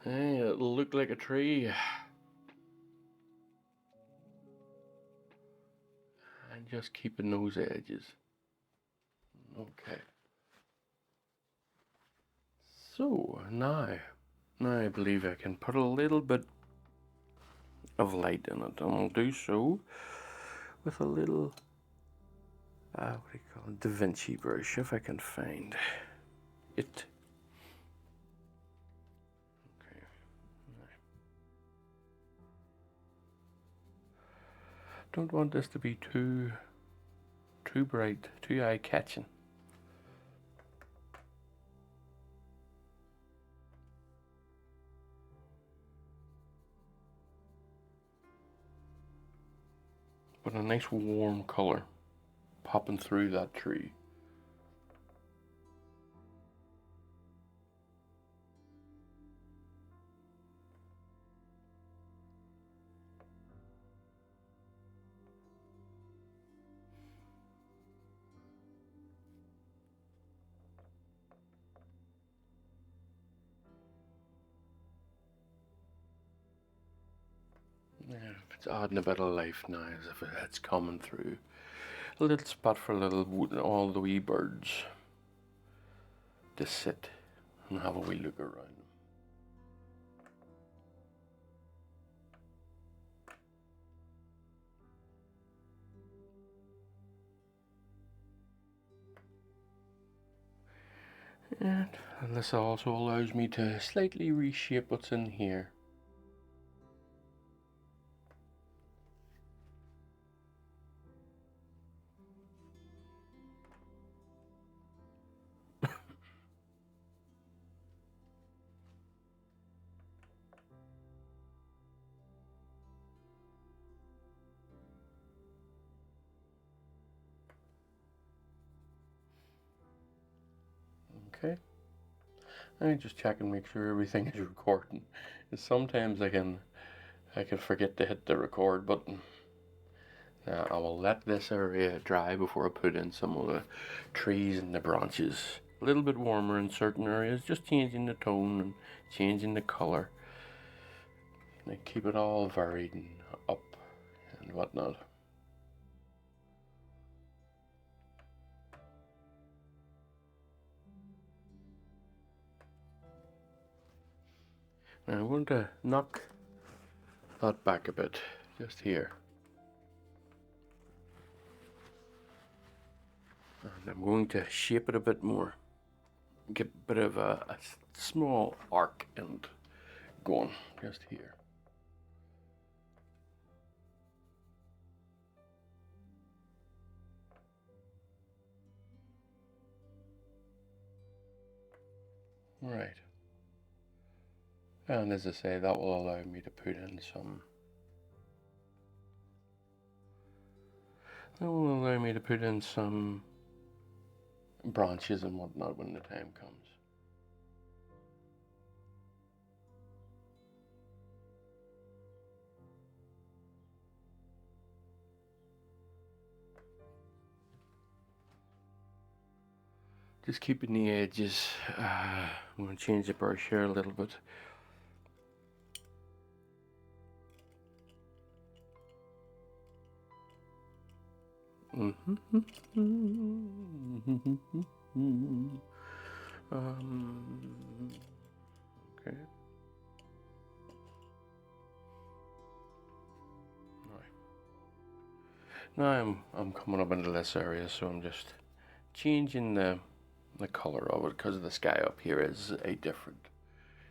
[SPEAKER 1] it'll look like a tree. And just keeping those edges. Okay. So now I believe I can put a little bit of light in it, and I'll do so with a little what do you call it? Da Vinci brush, if I can find it. Okay. Don't want this to be too bright, too eye-catching. but a nice warm color popping through that tree. Yeah, it's adding a bit of life now, as if it's coming through. A little spot for all the wee birds to sit and have a wee look around them. And this also allows me to slightly reshape what's in here. Okay. I just check and make sure everything is recording. Sometimes I can forget to hit the record button. I will let this area dry before I put in some of the trees and the branches. A little bit warmer in certain areas, just changing the tone and changing the colour. And keep it all varied and up and whatnot. Now I'm going to knock that back a bit, just here. And I'm going to shape it a bit more. Get a bit of a small arc and going just here. Right. And as I say, that will allow me to put in some. That will allow me to put in some branches and whatnot when the time comes. Just keeping the edges. I'm going to change the brush here a little bit. Okay. Now I'm coming up into this area, so I'm just changing the color of it, because the sky up here is a different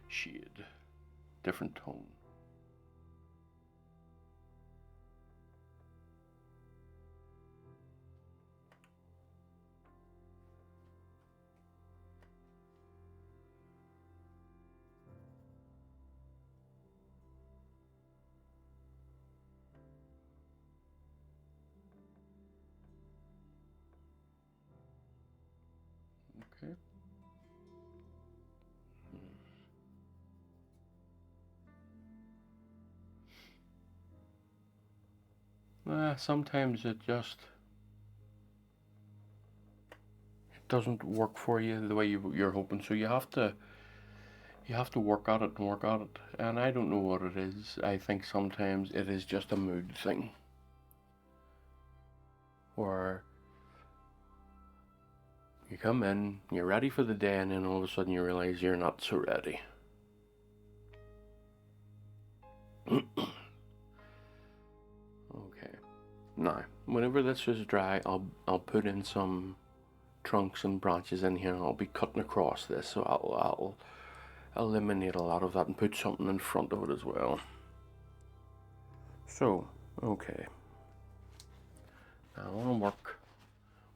[SPEAKER 1] shade, different tone. Okay. Sometimes it doesn't work for you the way you're hoping, so you have to work at it and work at it. And I don't know what it is. I think sometimes it is just a mood thing, or you come in, you're ready for the day, and then all of a sudden you realize you're not so ready. Okay. Now, whenever this is dry, I'll put in some trunks and branches in here, and I'll be cutting across this, so I'll eliminate a lot of that and put something in front of it as well. So, okay. Now I want to work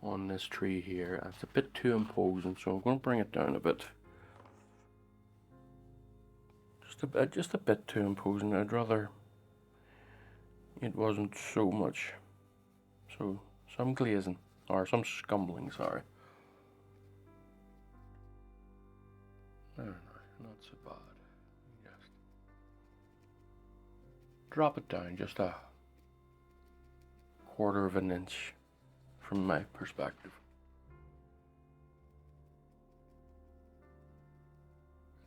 [SPEAKER 1] on this tree here. It's a bit too imposing, so I'm going to bring it down a bit. Just a bit too imposing. I'd rather it wasn't so much. So some glazing, or some scumbling, sorry. No, not so bad. Just drop it down just a quarter of an inch from my perspective.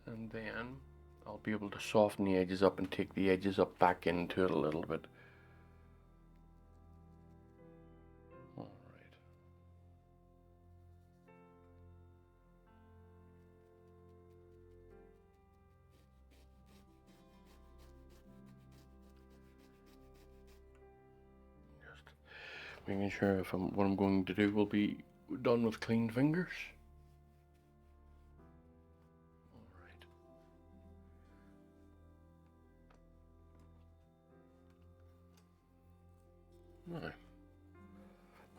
[SPEAKER 1] And then I'll be able to soften the edges up and take the edges up back into it a little bit. All right. Just making sure if what I'm going to do will be done with clean fingers. All right. Now,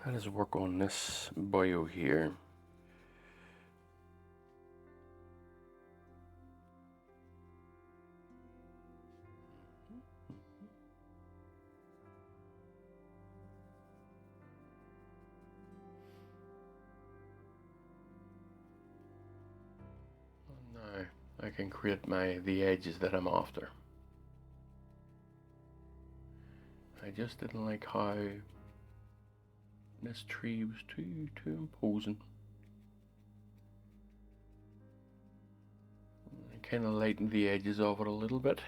[SPEAKER 1] let us work on this bio here. Now I can create the edges that I'm after. I just didn't like how this tree was too imposing. I kind of lightened the edges of it a little bit.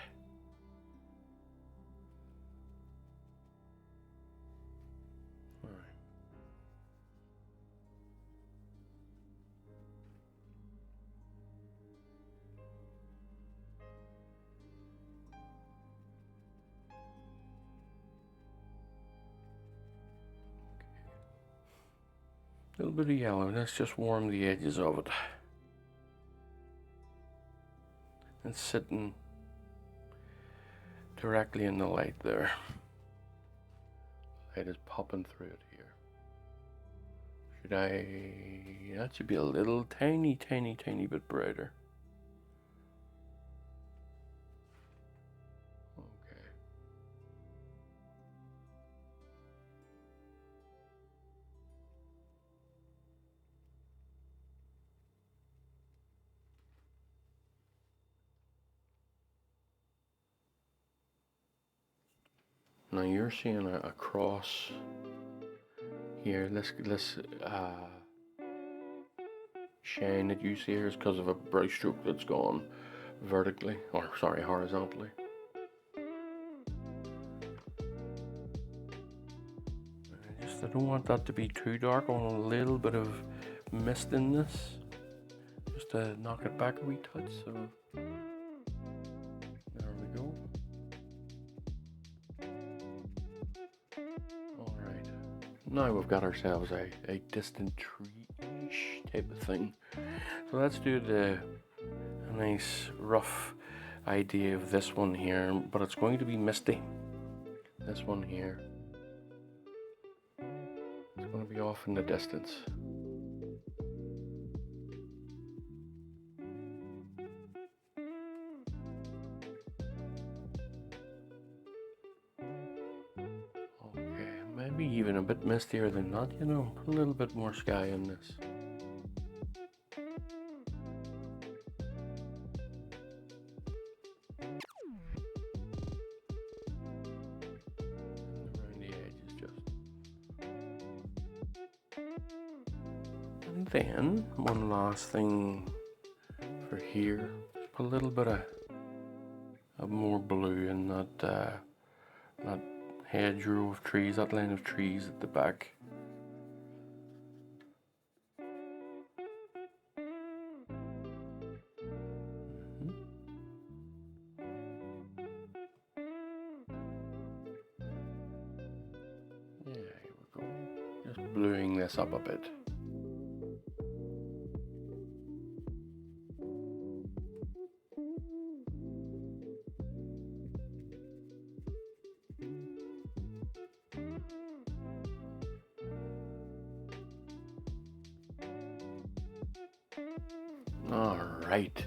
[SPEAKER 1] A little bit of yellow, let's just warm the edges of it. It's sitting directly in the light there. Light is popping through it here. That should be a little tiny bit brighter. Okay. Now you're seeing a cross here. This shine that you see here is because of a brush stroke that's gone vertically, or sorry, horizontally. I don't want that to be too dark. I want a little bit of mist in this, just to knock it back a wee touch. So there we go. All right, now we've got ourselves a distant tree-ish type of thing. So let's do a nice rough idea of this one here, but it's going to be misty. This one here, it's going to be off in the distance. Okay, maybe even a bit mistier than that, you know, a little bit more sky in this. And then one last thing for here, put a little bit of more blue in that hedgerow of trees, that line of trees at the back. Yeah, here we go. Just bluing this up a bit. Alright.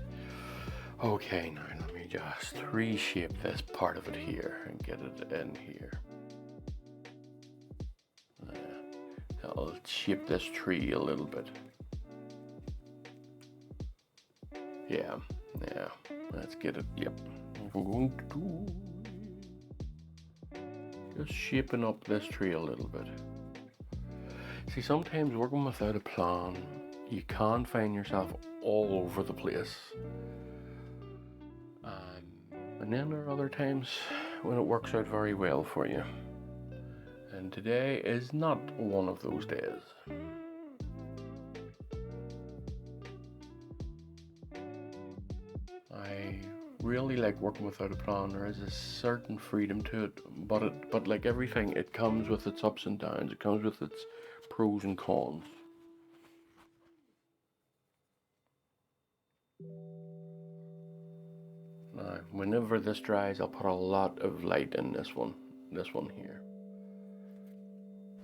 [SPEAKER 1] Okay, now let me just reshape this part of it here and get it in here. There I'll shape this tree a little bit. Yeah, let's get it. Yep, I'm going to just shaping up this tree a little bit. See, sometimes working without a plan, you can find yourself all over the place. And then there are other times when it works out very well for you. And today is not one of those days. I really like working without a plan. There is a certain freedom to it, but like everything, it comes with its ups and downs. It comes with its pros and cons. Now, whenever this dries, I'll put a lot of light in this one here.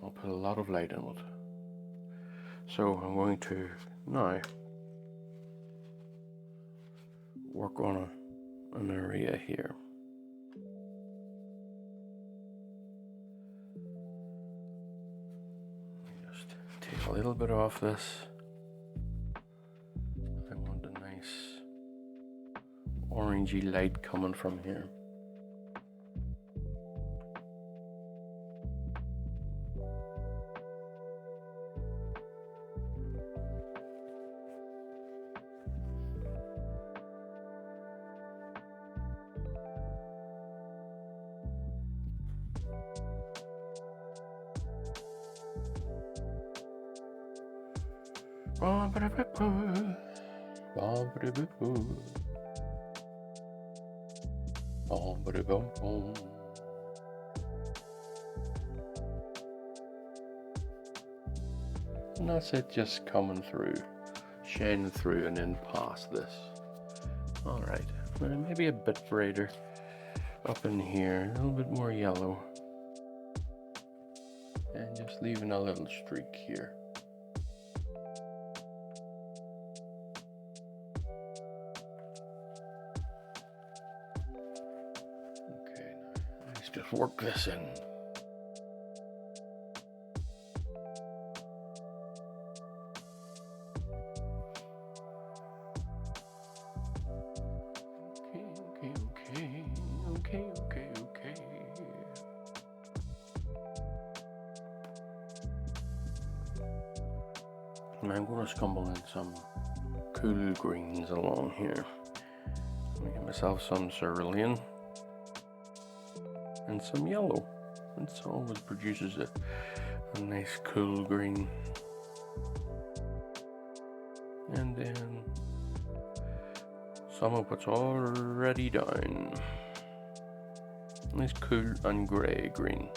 [SPEAKER 1] I'll put a lot of light in it. So I'm going to now work on an area here. Just take a little bit off this. I want a nice orangey light coming from here. And that's it, just coming through, shining through, and then past this. Alright, maybe a bit brighter up in here, a little bit more yellow, and just leaving a little streak here. Okay, now let's just work this in. Okay. And I'm going to scumble in some cool greens along here. I'm get myself some cerulean and some yellow. It always produces a nice cool green. And then some of what's already down. Nice cool and grey green.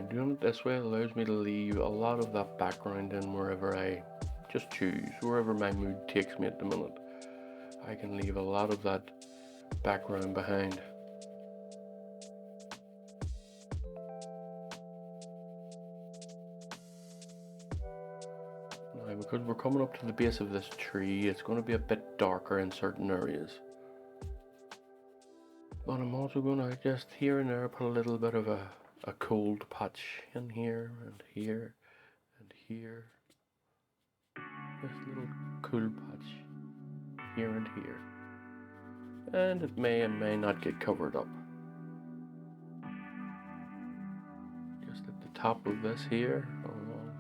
[SPEAKER 1] Doing it this way allows me to leave a lot of that background in wherever I just choose, wherever my mood takes me at the minute. I can leave a lot of that background behind. Now, because we're coming up to the base of this tree, it's going to be a bit darker in certain areas. But I'm also going to just here and there put a little bit of a cold patch in here and here and here. This little cool patch here and here. And it may and may not get covered up. Just at the top of this here, along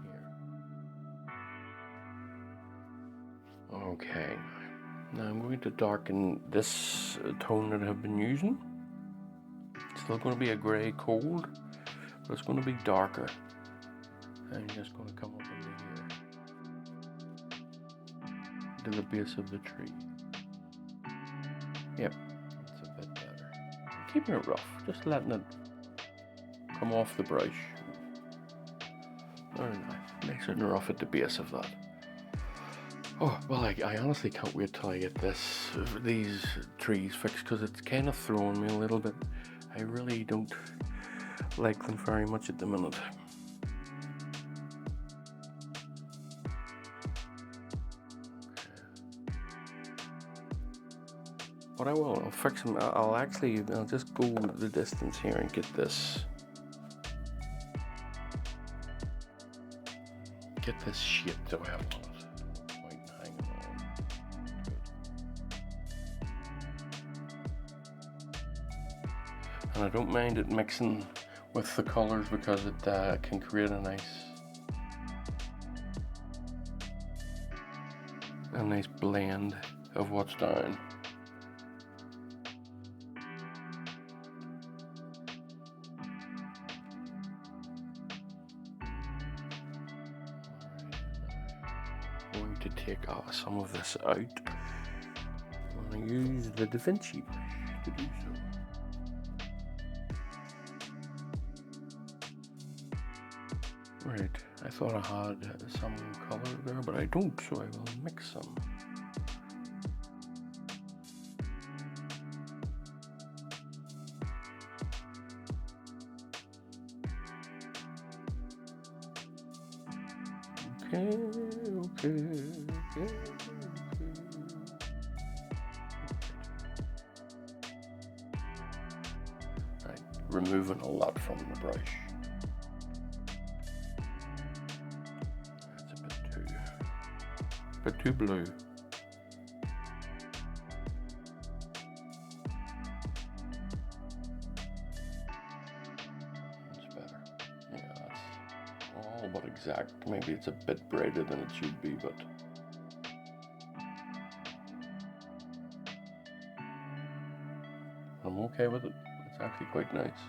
[SPEAKER 1] here. Okay, now I'm going to darken this tone that I've been using. It's still going to be a grey cold, but it's going to be darker. I'm just going to come up into here, to the base of the tree. Yep, it's a bit better. I'm keeping it rough, just letting it come off the brush. Very nice, nice and rough at the base of that. Oh, well, I honestly can't wait till I get these trees fixed, because it's kind of throwing me a little bit. I really don't like them very much at the minute. What I will, I'll fix them. I'll just go the distance here and get this shape the way I want it. White hanging on. Good. And I don't mind it mixing with the colors because it can create a nice blend of what's down. I'm going to take some of this out. I'm going to use the Da Vinci brush to do so. Right, I thought I had some color there, but I don't, so I will mix some. Okay. Right, removing a lot from the brush. But too blue. That's better. Yeah, that's all but exact. Maybe it's a bit brighter than it should be, but I'm okay with it. It's actually quite nice.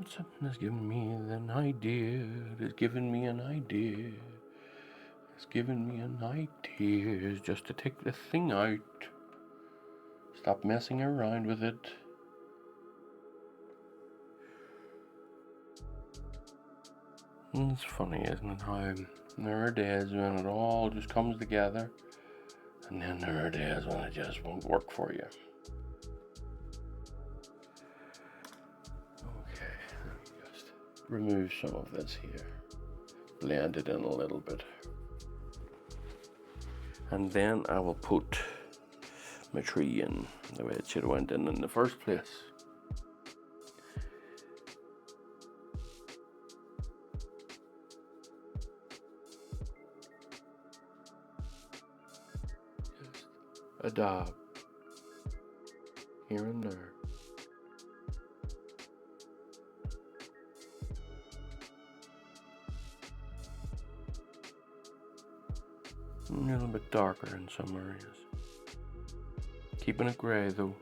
[SPEAKER 1] Something has given me an idea. It has given me an idea. It's given me an idea just to take the thing out. Stop messing around with it. It's funny, isn't it, how there are days when it all just comes together, and then there are days when it just won't work for you. Okay, let me just remove some of this here. Blend it in a little bit. And then I will put my tree in the way it should have went in the first place. Just a dab here and there. A little bit darker in some areas. Keeping it grey though.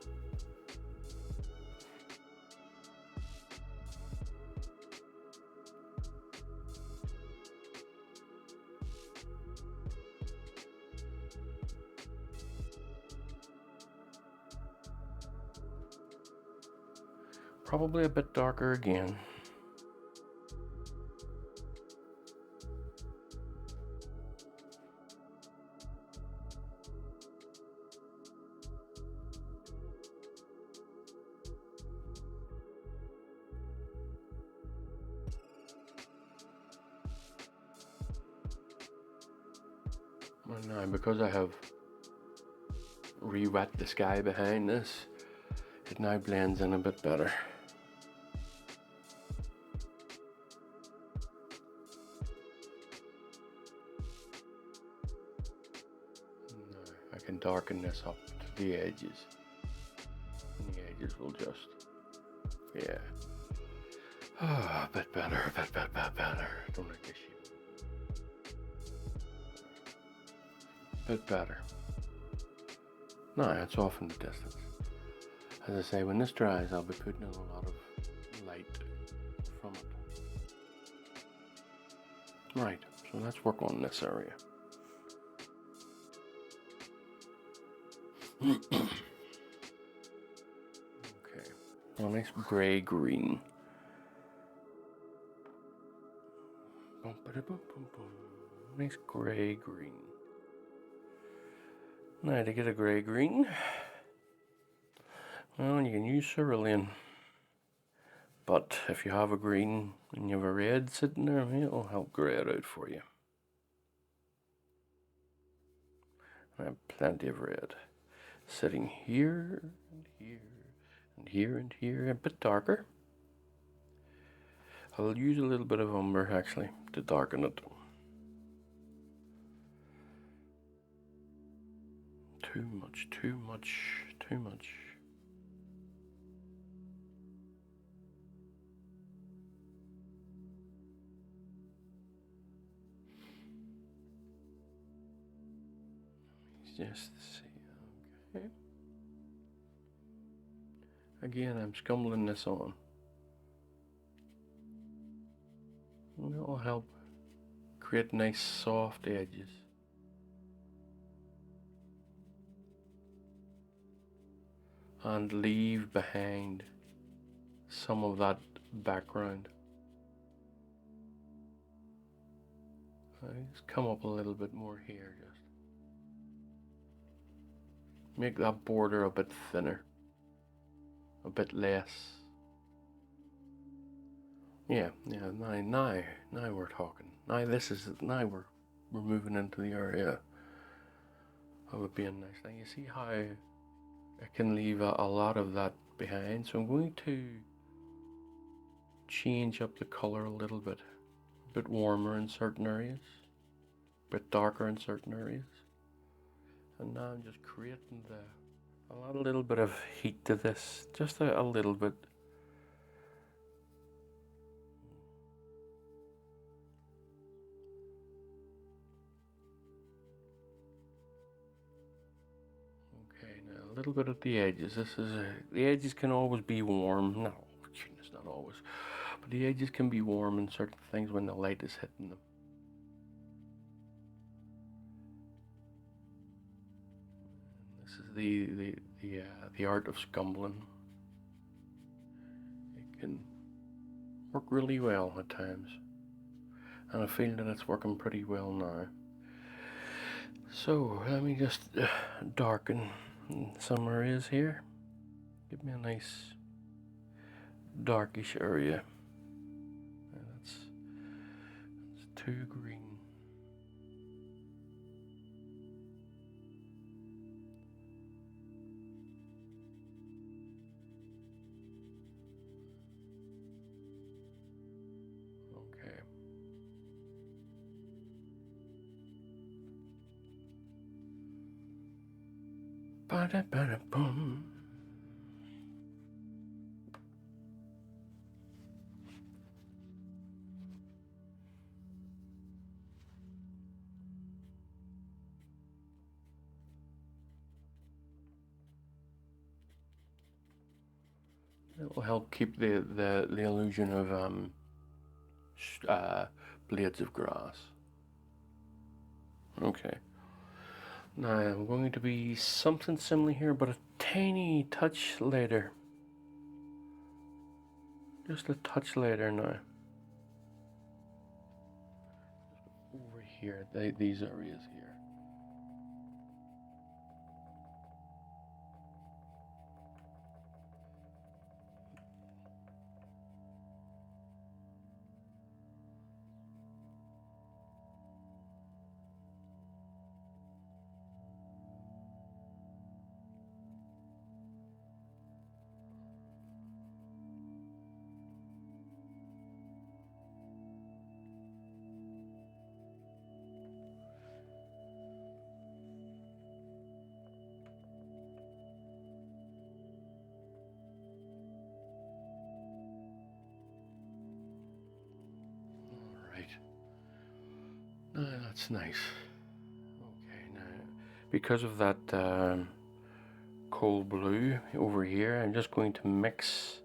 [SPEAKER 1] Probably a bit darker again. And now, because I have re-wet the sky behind this, it now blends in a bit better. Now I can darken this up to the edges. And the edges will just, yeah. A bit better, a bit better. Don't like this shape. Bit better. No, it's off in the distance. As I say, when this dries, I'll be putting in a lot of light from it. Right, so let's work on this area. Okay, a nice gray-green. Nice gray-green. Now to get a grey-green, well, you can use cerulean. But if you have a green and you have a red sitting there, it'll help grey it out for you. I have plenty of red sitting here and here and here and here, a bit darker. I'll use a little bit of umber actually to darken it. Too much, too much, too much. Just see, okay. Again, I'm scumbling this on. And that'll help create nice soft edges. And leave behind some of that background. Just come up a little bit more here, just make that border a bit thinner, a bit less. Yeah, now we're talking. Now we're moving into the area of it being nice. Now you see how I can leave a lot of that behind, so I'm going to change up the color a little bit. A bit warmer in certain areas, a bit darker in certain areas. And now I'm just creating a little bit of heat to this, just a little bit. Okay, now a little bit at the edges. The edges can always be warm. No, it's not always, but the edges can be warm in certain things when the light is hitting them. This is the art of scumbling. It can work really well at times, and I feel that it's working pretty well now. So let me just darken some areas here. Give me a nice darkish area. That's too green. Okay. Ba-da-ba-da-bum. It will help keep the illusion of blades of grass. Okay. Now I'm going to be something similar here, but a tiny touch later. Just a touch later now. Over here, these areas here. That's nice. Okay, now because of that coal blue over here, I'm just going to mix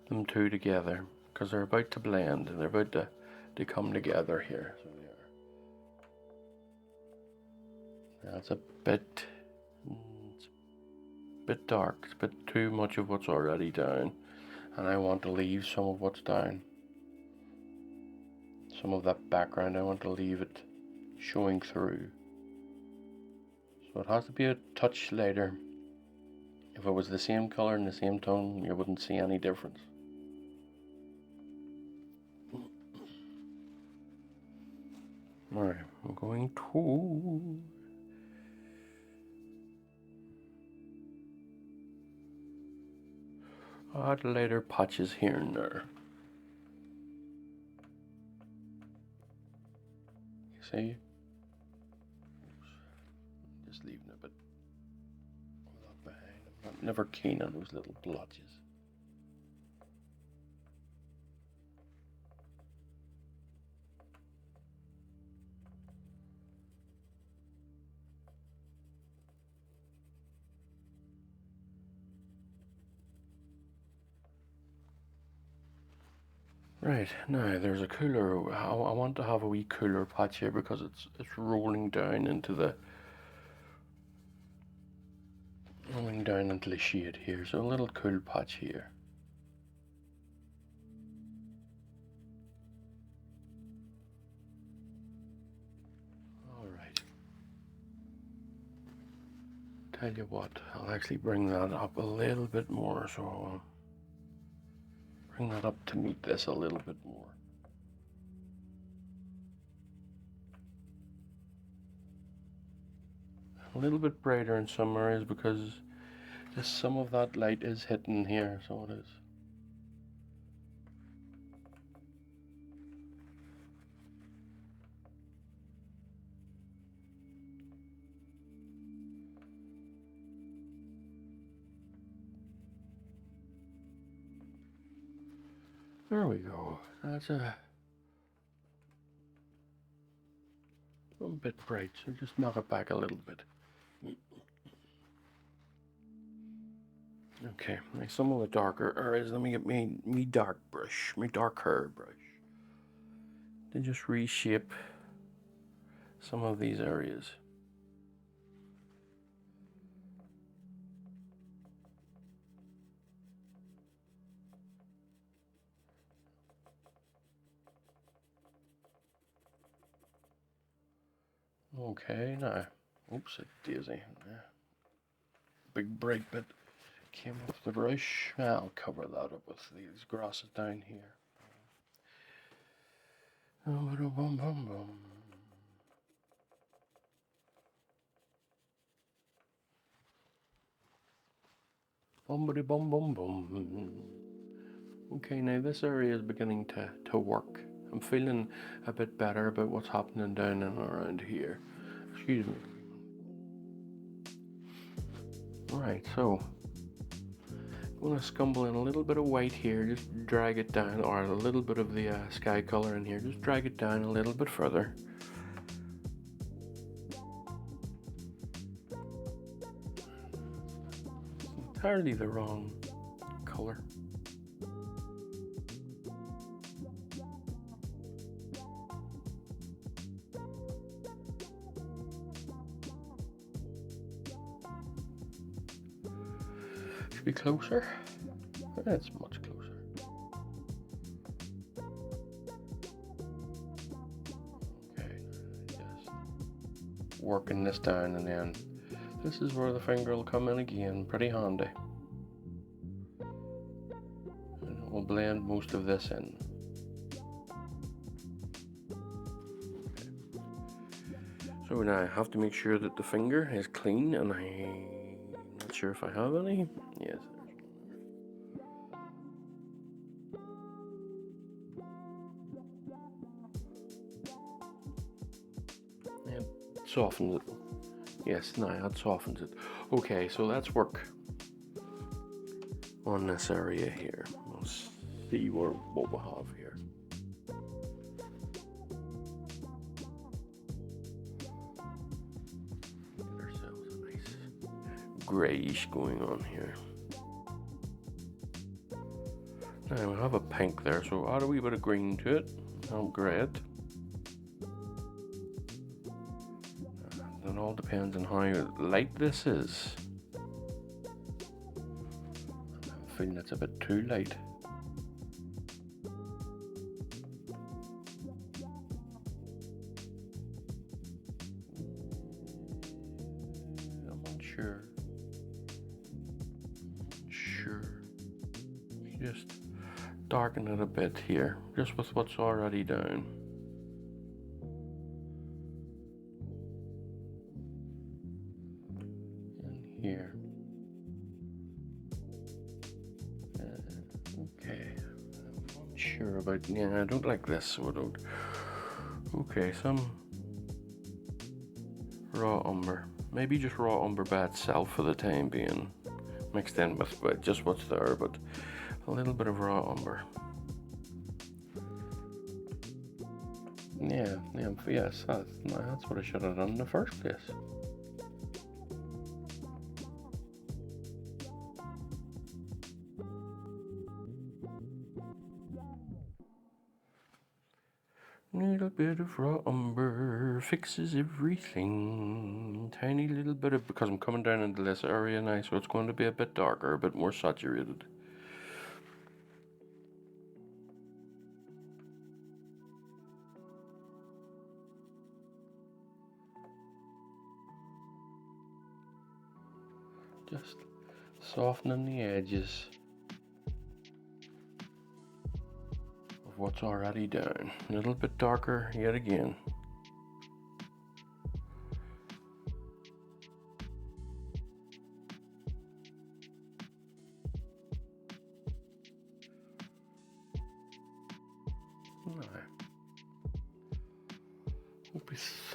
[SPEAKER 1] them two together because they're about to blend. They're about to come together here. So they are. That's a bit dark. It's a bit too much of what's already down, and I want to leave some of what's down. Some of that background, I want to leave it showing through. So it has to be a touch lighter. If it was the same color and the same tone, you wouldn't see any difference. Alright, I'm going to add lighter patches here and there. You see? Just leaving a bit of that behind. I'm never keen on those little blotches. Right, now there's a cooler. I want to have a wee cooler patch here because it's rolling down into the shade here. So a little cool patch here. Alright. Tell you what, I'll actually bring that up a little bit more, so I'll bring that up to meet this a little bit more. A little bit brighter in some areas because just some of that light is hitting here, so it is. There we go. That's a bit bright, so just knock it back a little bit. Okay, now some of the darker areas, let me get me dark brush, my darker brush. Then just reshape some of these areas. Okay, now, oops, a daisy. Big bright bit came off the brush. I'll cover that up with these grasses down here. Bumbity bum bum bum. Okay, now this area is beginning to work. I'm feeling a bit better about what's happening down and around here. Excuse me. Alright, so I'm going to scumble in a little bit of white here, just drag it down, or a little bit of the sky color in here, just drag it down a little bit further. It's entirely the wrong color. Should be closer. That's much closer. Okay, just working this down, and then this is where the finger will come in again, pretty handy. And it will blend most of this in. Okay. So now I have to make sure that the finger is clean, and I'm not sure if I have any. Yes. And softens it. Yes, now that softens it. Okay, so let's work on this area here. We'll see what we have here. Get ourselves a nice greyish going on here. Now we have a pink there, so add a wee bit of green to it. Oh, great. It all depends on how light this is. I'm feeling it's a bit too light. sure. Just darken it a bit here, just with what's already down. And here. Okay. I'm not sure about, yeah, I don't like this, so I don't. Okay, some raw umber. Maybe just raw umber by itself for the time being. Mixed in with just what's there, but a little bit of raw umber. Yes, that's what I should have done in the first place. Little bit of raw umber fixes everything. Tiny little bit of, because I'm coming down into this area now, so it's going to be a bit darker, a bit more saturated. Just softening the edges of what's already down. A little bit darker yet again.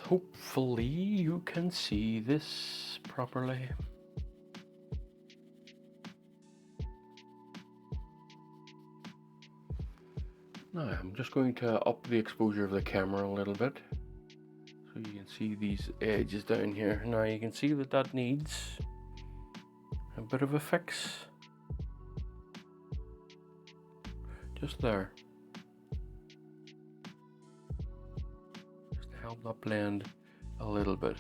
[SPEAKER 1] Hopefully you can see this properly. Now I'm just going to up the exposure of the camera a little bit so you can see these edges down here. Now you can see that needs a bit of a fix. Just there. Just help that blend a little bit.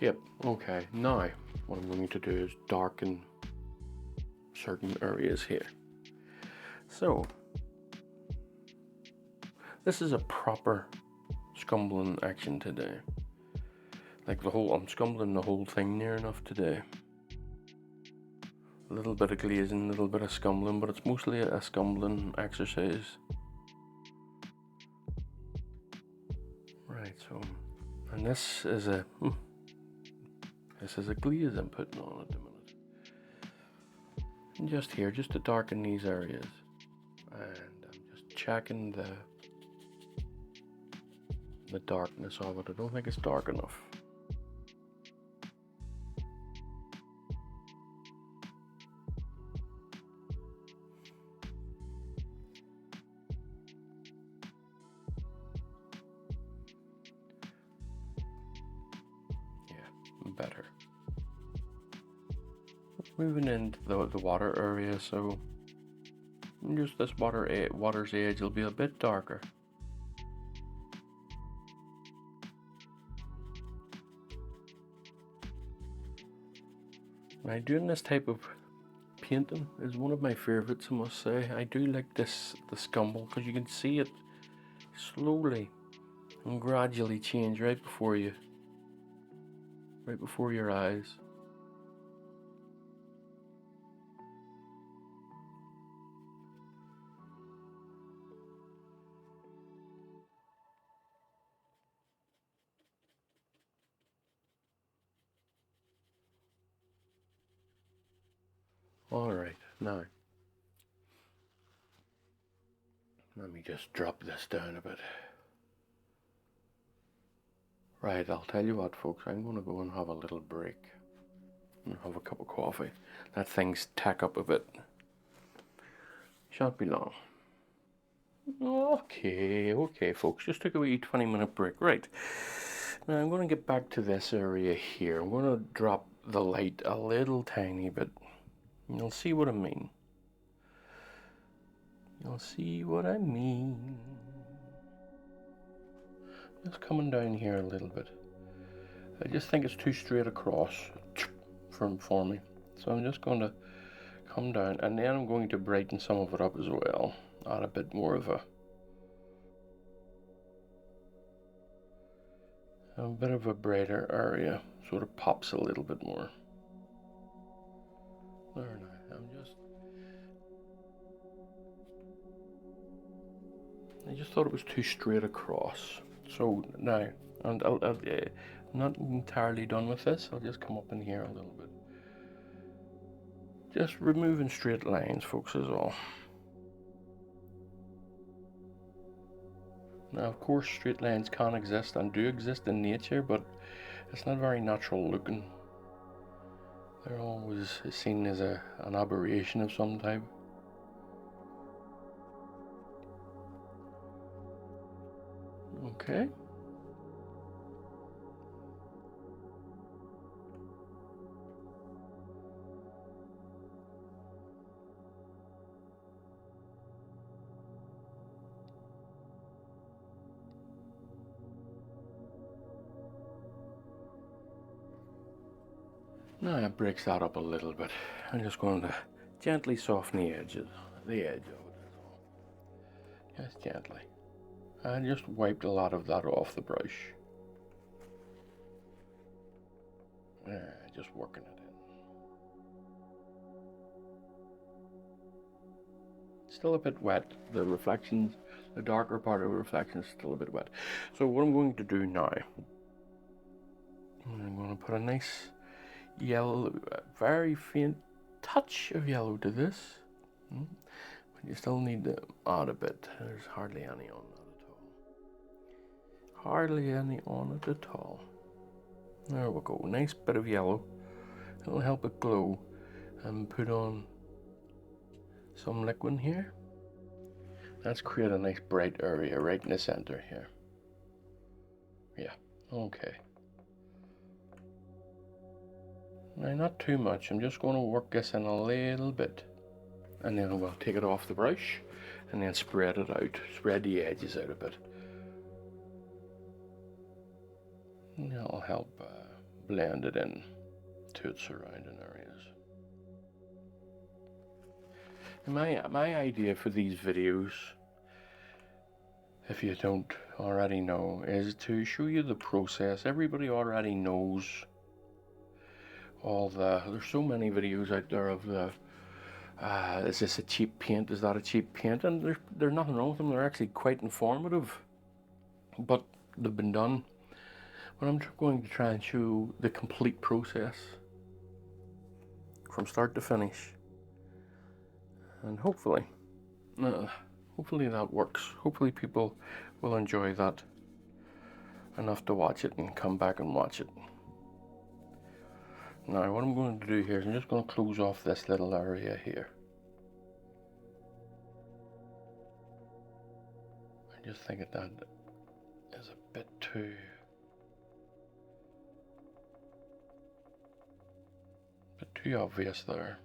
[SPEAKER 1] Yep, okay. Now what I'm going to do is darken certain areas here. So this is a proper scumbling action today. Like I'm scumbling the whole thing near enough today. A little bit of glazing, a little bit of scumbling, but it's mostly a scumbling exercise. Right, so, and this is a glaze I'm putting on at the minute. And just here, just to darken these areas. And I'm just checking the darkness of it. I don't think it's dark enough. Yeah, better. Moving into the water area, so just this water's edge will be a bit darker. Now, doing this type of painting is one of my favorites, I must say. I do like the scumble, because you can see it slowly and gradually change right before your eyes. Alright, now let me just drop this down a bit. Right, I'll tell you what, folks, I'm going to go and have a little break and have a cup of coffee. That thing's tack up a bit. Shan't be long. Okay, folks, just took a wee 20-minute break. Right, now I'm going to get back to this area here. I'm going to drop the light a little tiny bit. You'll see what I mean. You'll see what I mean. Just coming down here a little bit. I just think it's too straight across for me. So I'm just going to come down, and then I'm going to brighten some of it up as well. Add a bit more of a a bit of a brighter area, sort of pops a little bit more. There now, I just thought it was too straight across. So now, and I'm not entirely done with this. I'll just come up in here a little bit. Just removing straight lines, folks, is all. Now, of course, straight lines can exist and do exist in nature, but it's not very natural looking. They're always seen as an aberration of some type. Okay. Now it breaks that up a little bit. I'm just going to gently soften the edge of it. Just gently. I just wiped a lot of that off the brush. Just working it in. Still a bit wet. The reflections, the darker part of the reflection is still a bit wet. So what I'm going to do now, I'm going to put a nice yellow, very faint touch of yellow to this. But you still need to add a bit. There's hardly any on that at all. Hardly any on it at all. There we go. Nice bit of yellow. It'll help it glow. And put on some liquid here. Let's create a nice bright area right in the center here. Yeah, okay. Now, not too much. I'm just going to work this in a little bit. And then we'll take it off the brush and then spread it out. Spread the edges out a bit. And that'll help blend it in to its surrounding areas. My idea for these videos, if you don't already know, is to show you the process. Everybody already knows there's so many videos out there of the is this a cheap paint, is that a cheap paint, and there's nothing wrong with them. They're actually quite informative, but they've been done. But I'm going to try and show the complete process from start to finish, and hopefully that works. Hopefully people will enjoy that enough to watch it and come back and watch it. Now what I'm going to do here is I'm just going to close off this little area here. I just think that is a bit too obvious there.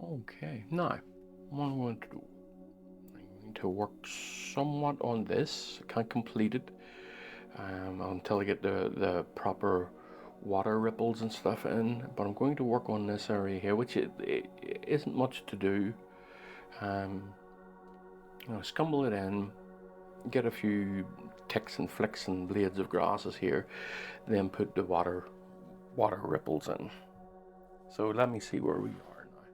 [SPEAKER 1] Okay, now what I'm going to do, I'm going to work somewhat on this. I can't complete it until I get the proper water ripples and stuff in, but I'm going to work on this area here, which it isn't much to do. Scumble it in, get a few ticks and flicks and blades of grasses here, then put the water ripples in. So let me see where we are now.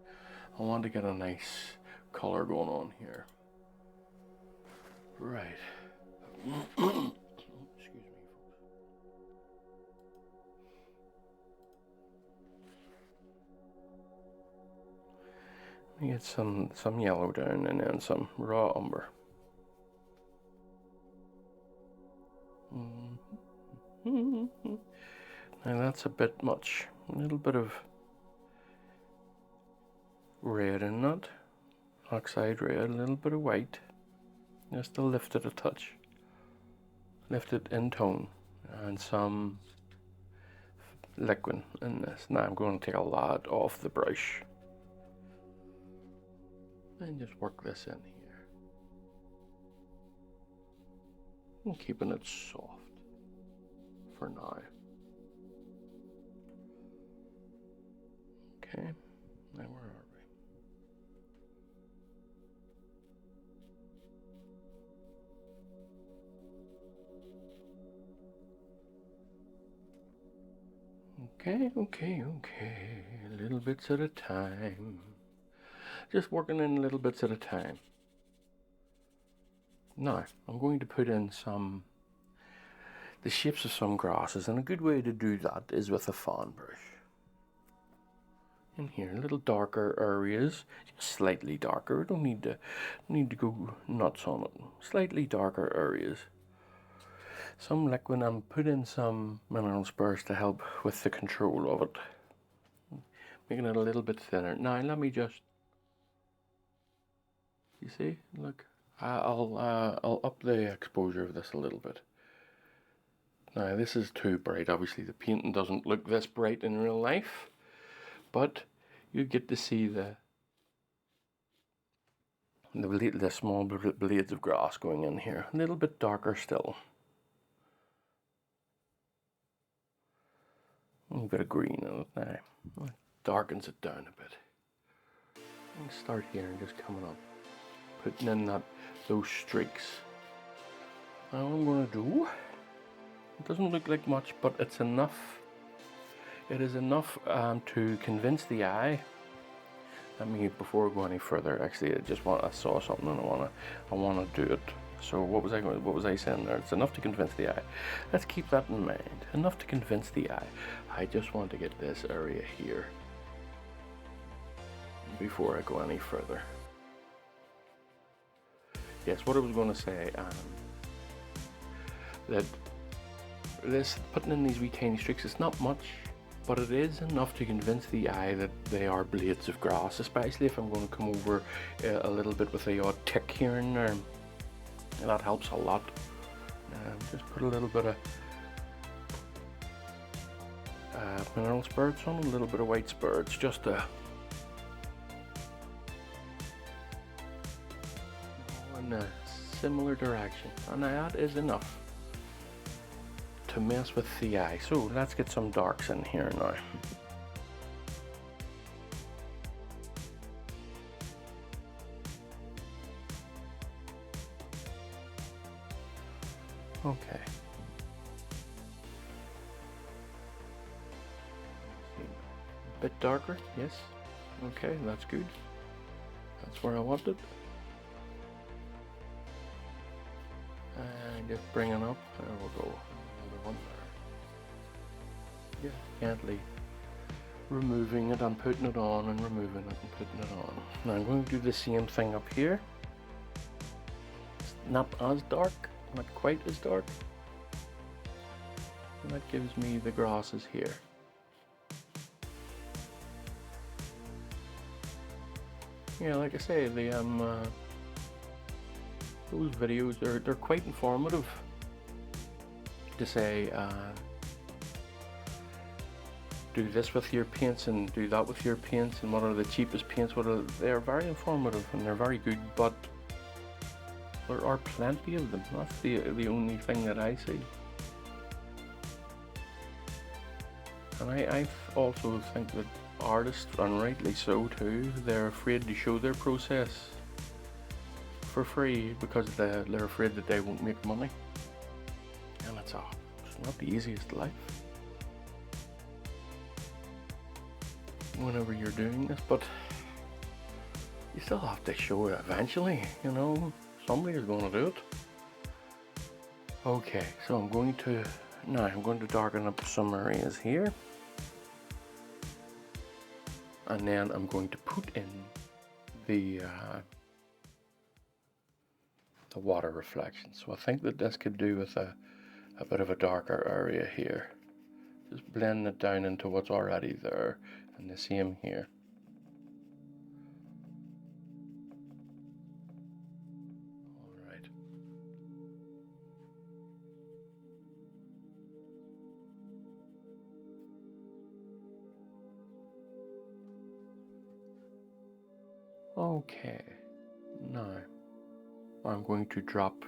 [SPEAKER 1] I want to get a nice color going on here. Right. Excuse me, folks. Let me get some yellow down and then some raw umber. Now that's a bit much. A little bit of red in that. Oxide red, a little bit of white. Just to lift it a touch. Lift it in tone. And some liquid in this. Now I'm going to take a lot off the brush. And just work this in here. And keeping it soft for now. Okay, now where are we? Okay. Little bits at a time. Just working in little bits at a time. Now, I'm going to put in the shapes of some grasses, and a good way to do that is with a fan brush. In here, little darker areas, just slightly darker. Don't need to go nuts on it. Slightly darker areas. Some liquid, and put in some mineral spurs to help with the control of it, making it a little bit thinner. Now let me just, you see, look, I'll up the exposure of this a little bit. Now this is too bright. Obviously the painting doesn't look this bright in real life, but you get to see the small blades of grass going in here. A little bit darker still. A little bit of green in it now. Darkens it down a bit. And start here and just coming up, putting in those streaks. Now what I'm going to do, it doesn't look like much, but it's enough. It is enough to convince the eye. Before we go any further, actually, I saw something and I want to do it. So what was I saying there? It's enough to convince the eye. Let's keep that in mind. Enough to convince the eye. I just want to get this area here before I go any further. Yes, what I was going to say, that this putting in these wee tiny streaks, it's not much, but it is enough to convince the eye that they are blades of grass, especially if I'm going to come over a little bit with the odd tick here and there. And that helps a lot. Just put a little bit of mineral spirits on, a little bit of white spirits, just to in a similar direction, and that is enough to mess with the eye. So let's get some darks in here now. Okay. A bit darker, yes. Okay, that's good. That's where I want it. And just bringing up, there we'll go. Another one there. Yeah, gently removing it and putting it on, and removing it and putting it on. Now I'm going to do the same thing up here. It's not as dark. Not quite as dark. And that gives me the grasses here. Yeah, like I say, those videos they're quite informative. To say, do this with your paints and do that with your paints, and what are the cheapest paints? They're very informative and they're very good, but there are plenty of them. That's the only thing that I see. And I also think that artists, and rightly so too, they're afraid to show their process for free because they're afraid that they won't make money. And it's not the easiest life whenever you're doing this, but you still have to show it eventually, you know. Somebody is going to do it. Okay, so I'm going to darken up some areas here, and then I'm going to put in the water reflection. So I think that this could do with a bit of a darker area here. Just blend it down into what's already there, and the same here. Okay, now I'm going to drop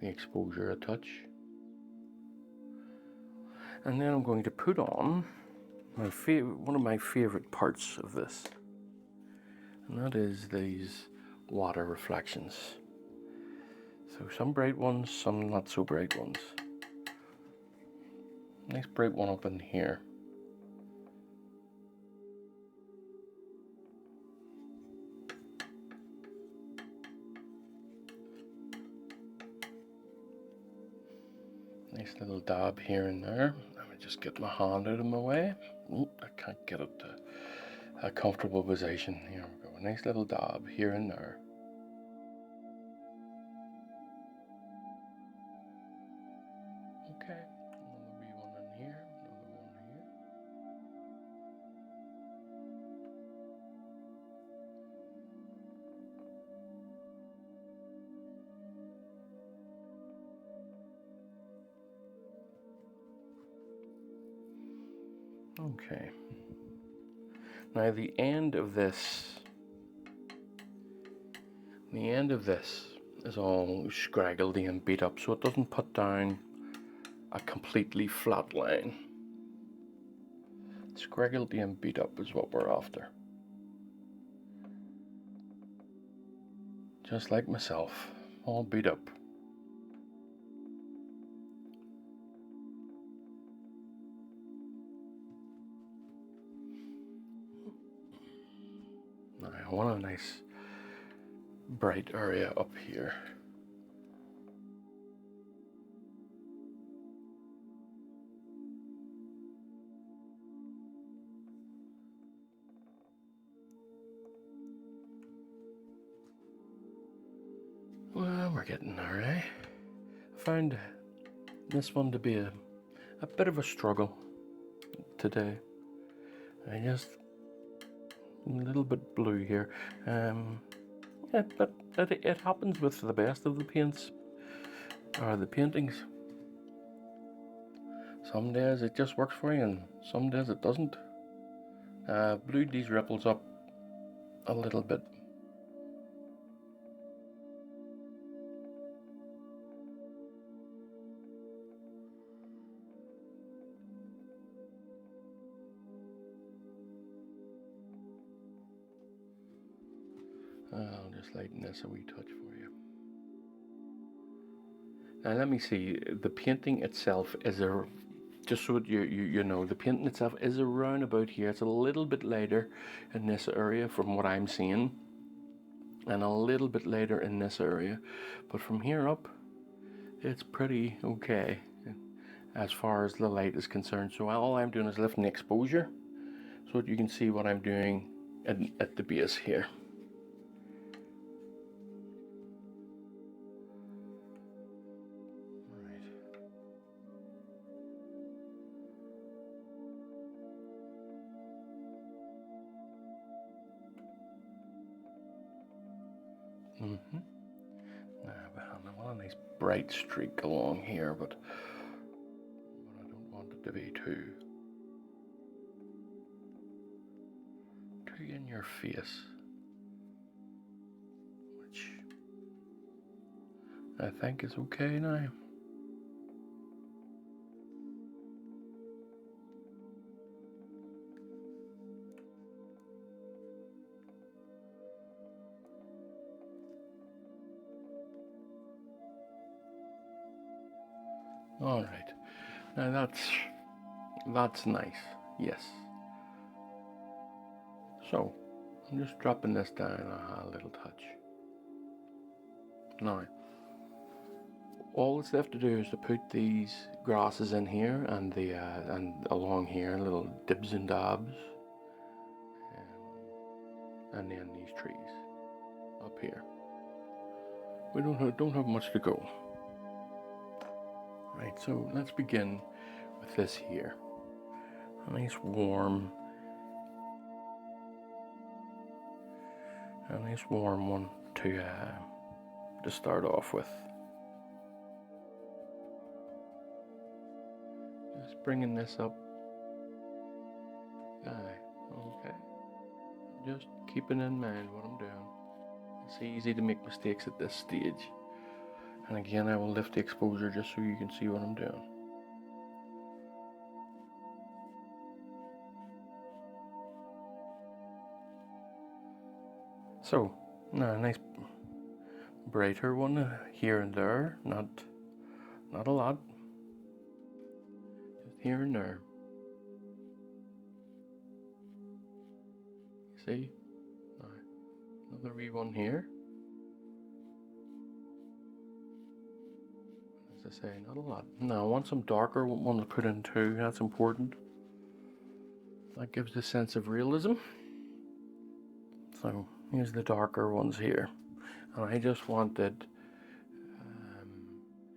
[SPEAKER 1] the exposure a touch, and then I'm going to put on one of my favorite parts of this, and that is these water reflections. So some bright ones, some not so bright ones. Nice bright one up in here. Nice little dab here and there. Let me just get my hand out of my way. I can't get it to a comfortable position. Here we go. A nice little dab here and there. Okay, another wee one in here, another one here. Okay. Now the end of this is all scraggledy and beat up, so it doesn't put down a completely flat line. Scraggledy and beat up is what we're after. Just like myself, all beat up. Now I want a nice bright area up here. Well, we're getting there, eh? I found this one to be a bit of a struggle today. I just a little bit blue here. Yeah, but it happens with the best of the paints or the paintings. Some days it just works for you, and some days it doesn't. Blued these ripples up a little bit. I'll just lighten this a wee touch for you. Now let me see, the painting itself is just so you know, the painting itself is around about here. It's a little bit lighter in this area from what I'm seeing, and a little bit lighter in this area, but from here up it's pretty okay as far as the light is concerned. So all I'm doing is lifting the exposure so that you can see what I'm doing at the base here. I want a nice bright streak along here, but I don't want it to be too in your face, which I think is okay now. All right, now that's nice, yes. So I'm just dropping this down a little touch. Now, all that's left to do is to put these grasses in here and the and along here, little dibs and dabs, and then these trees up here. We don't have much to go. Right, so let's begin with this here. A nice warm one to start off with. Just bringing this up. Okay. Just keeping in mind what I'm doing. It's easy to make mistakes at this stage. And again, I will lift the exposure just so you can see what I'm doing. So, now a nice brighter one here and there, not a lot, just here and there. See? Another wee one here. as I say, not a lot. Now I want some darker one to put in too, that's important. That gives a sense of realism. So here's the darker ones here. And I just wanted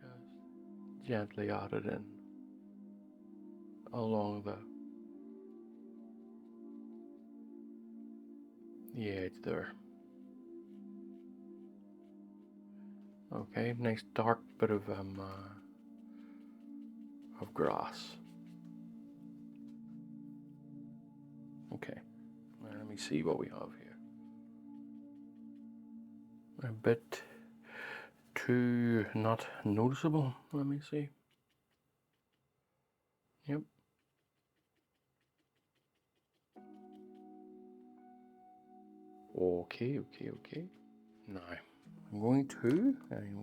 [SPEAKER 1] just gently added in along the edge there. Okay, nice dark bit of grass. Okay, now let me see what we have here. A bit too not noticeable. Let me see. Yep. Okay. Now I'm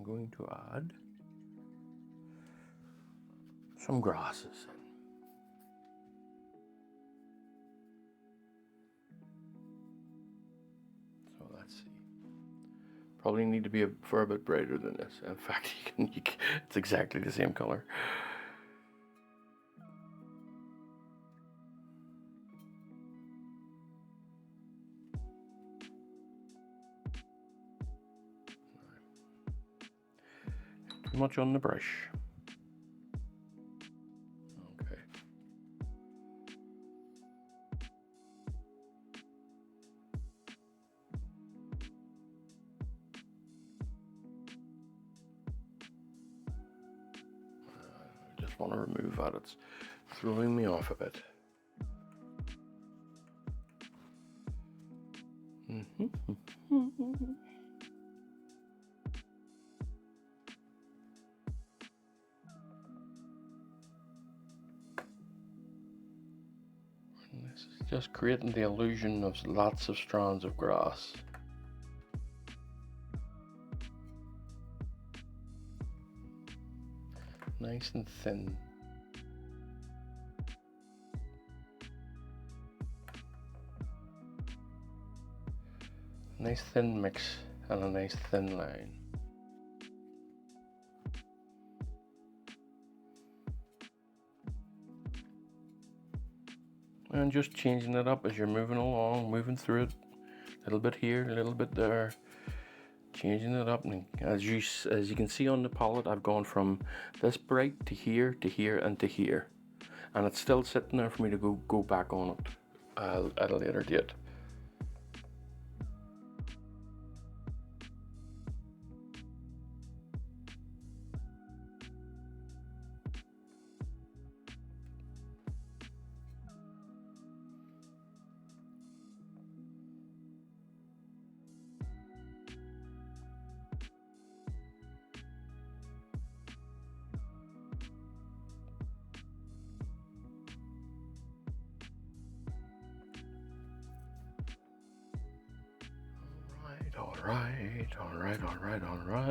[SPEAKER 1] going to add some grasses. So let's see. Probably need to be a bit brighter than this. In fact, it's exactly the same color. Too much on the brush. Okay. I just want to remove that. It's throwing me off a bit. This is just creating the illusion of lots of strands of grass. Nice and thin. Nice thin mix and a nice thin line. And just changing it up as you're moving along, moving through it. A little bit here, a little bit there. Changing it up, and as you can see on the palette, I've gone from this bright to here, to here, and to here. And it's still sitting there for me to go back on it at a later date. All right.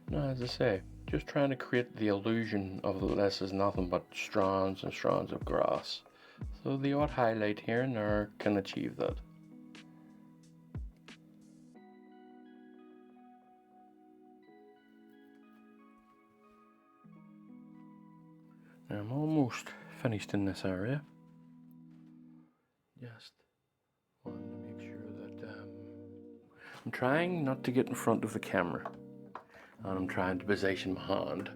[SPEAKER 1] Now, as I say, just trying to create the illusion of this is nothing but strands and strands of grass. So the odd highlight here and there can achieve that. Now I'm almost finished in this area. Just wanted to make sure that I'm trying not to get in front of the camera, and I'm trying to position my hand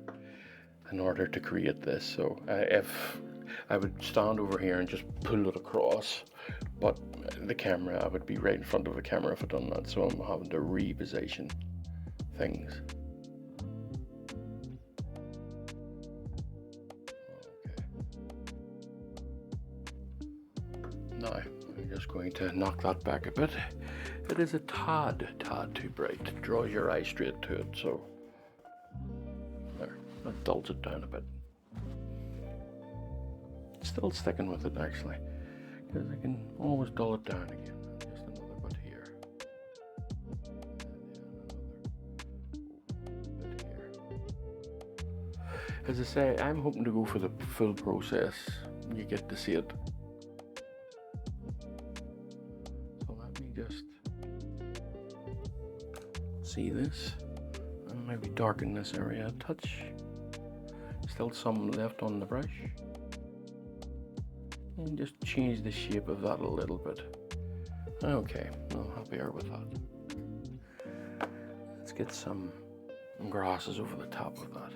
[SPEAKER 1] in order to create this. So if I would stand over here and just pull it across, but the camera, I would be right in front of the camera if I'd done that, so I'm having to reposition things. Now, I'm just going to knock that back a bit. It is a tad too bright. It draws your eye straight to it, so there, that dulls it down a bit. Still sticking with it actually, because I can always dull it down again. Just another bit here. And another bit here. As I say, I'm hoping to go for the full process. You get to see it. So let me just see this. Maybe darken this area a touch. Still some left on the brush. And just change the shape of that a little bit. Okay, I'm happier with that. Let's get some grasses over the top of that.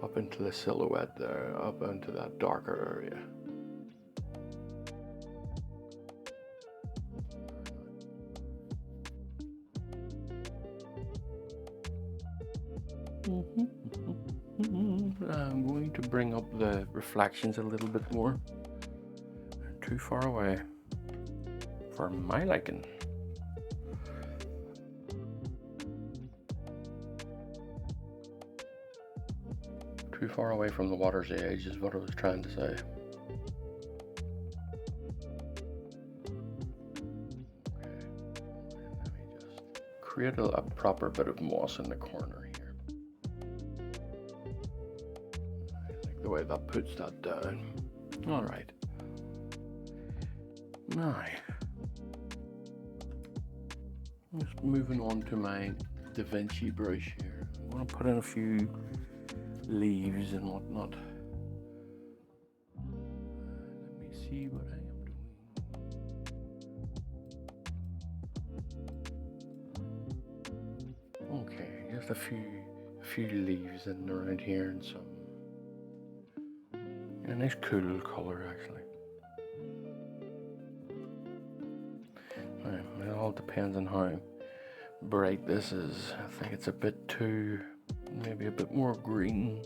[SPEAKER 1] Up into the silhouette there, up into that darker area. I'm going to bring up the reflections a little bit more. They're too far away for my liking. Too far away from the water's edge is what I was trying to say. Let me just create a proper bit of moss in the corner here. I like the way that puts that down. All right. Now, just moving on to my Da Vinci brush here. I'm going to put in a few leaves and whatnot. Let me see what I am doing. Okay, just a few leaves in around here and some. A nice cool color actually. Now, it all depends on how bright this is. I think it's a bit too, maybe a bit more green.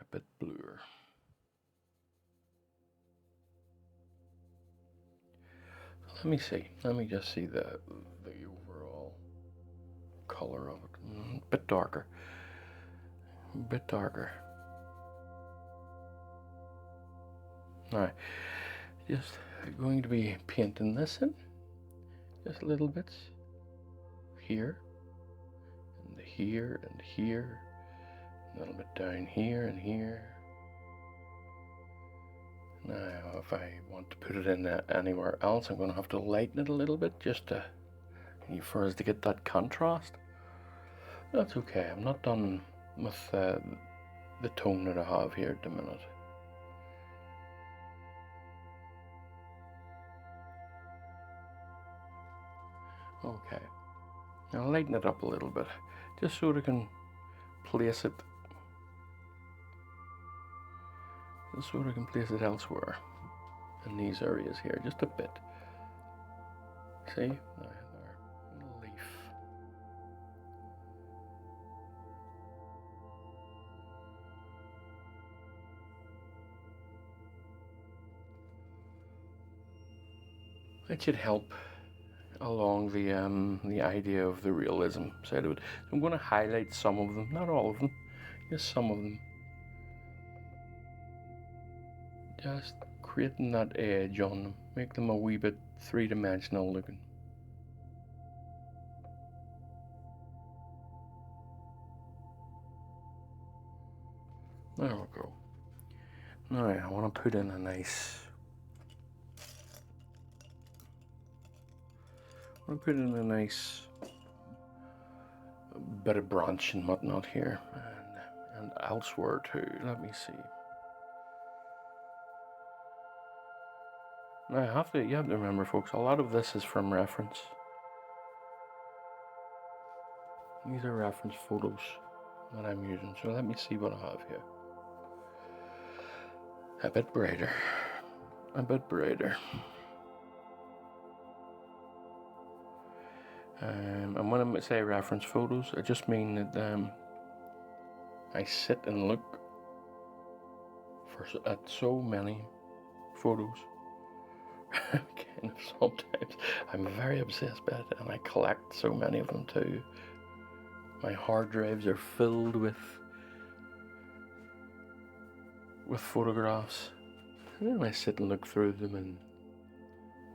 [SPEAKER 1] A bit bluer. Let me see. Let me just see the overall color of it. A bit darker. A bit darker. Alright, just going to be painting this in, just little bits, here, and here, and here, a little bit down here and here. Now, if I want to put it in anywhere else, I'm going to have to lighten it a little bit, just for us to get that contrast. That's okay, I'm not done with the tone that I have here at the minute. Okay, now lighten it up a little bit, just so I can place it, elsewhere in these areas here, just a bit. See, there, little leaf. It should help along the idea of the realism side of it. So I'm going to highlight some of them, not all of them, just some of them. Just creating that edge on them, make them a wee bit three-dimensional looking. There we go. Now I want to put in a nice bit of branch and whatnot here, and elsewhere too. Let me see. Now you have to remember, folks, a lot of this is from reference. These are reference photos that I'm using, so let me see what I have here. A bit brighter. And when I say reference photos, I just mean that I sit and look at so many photos. Kind of sometimes I'm very obsessed by it, and I collect so many of them too. My hard drives are filled with photographs, and then I sit and look through them and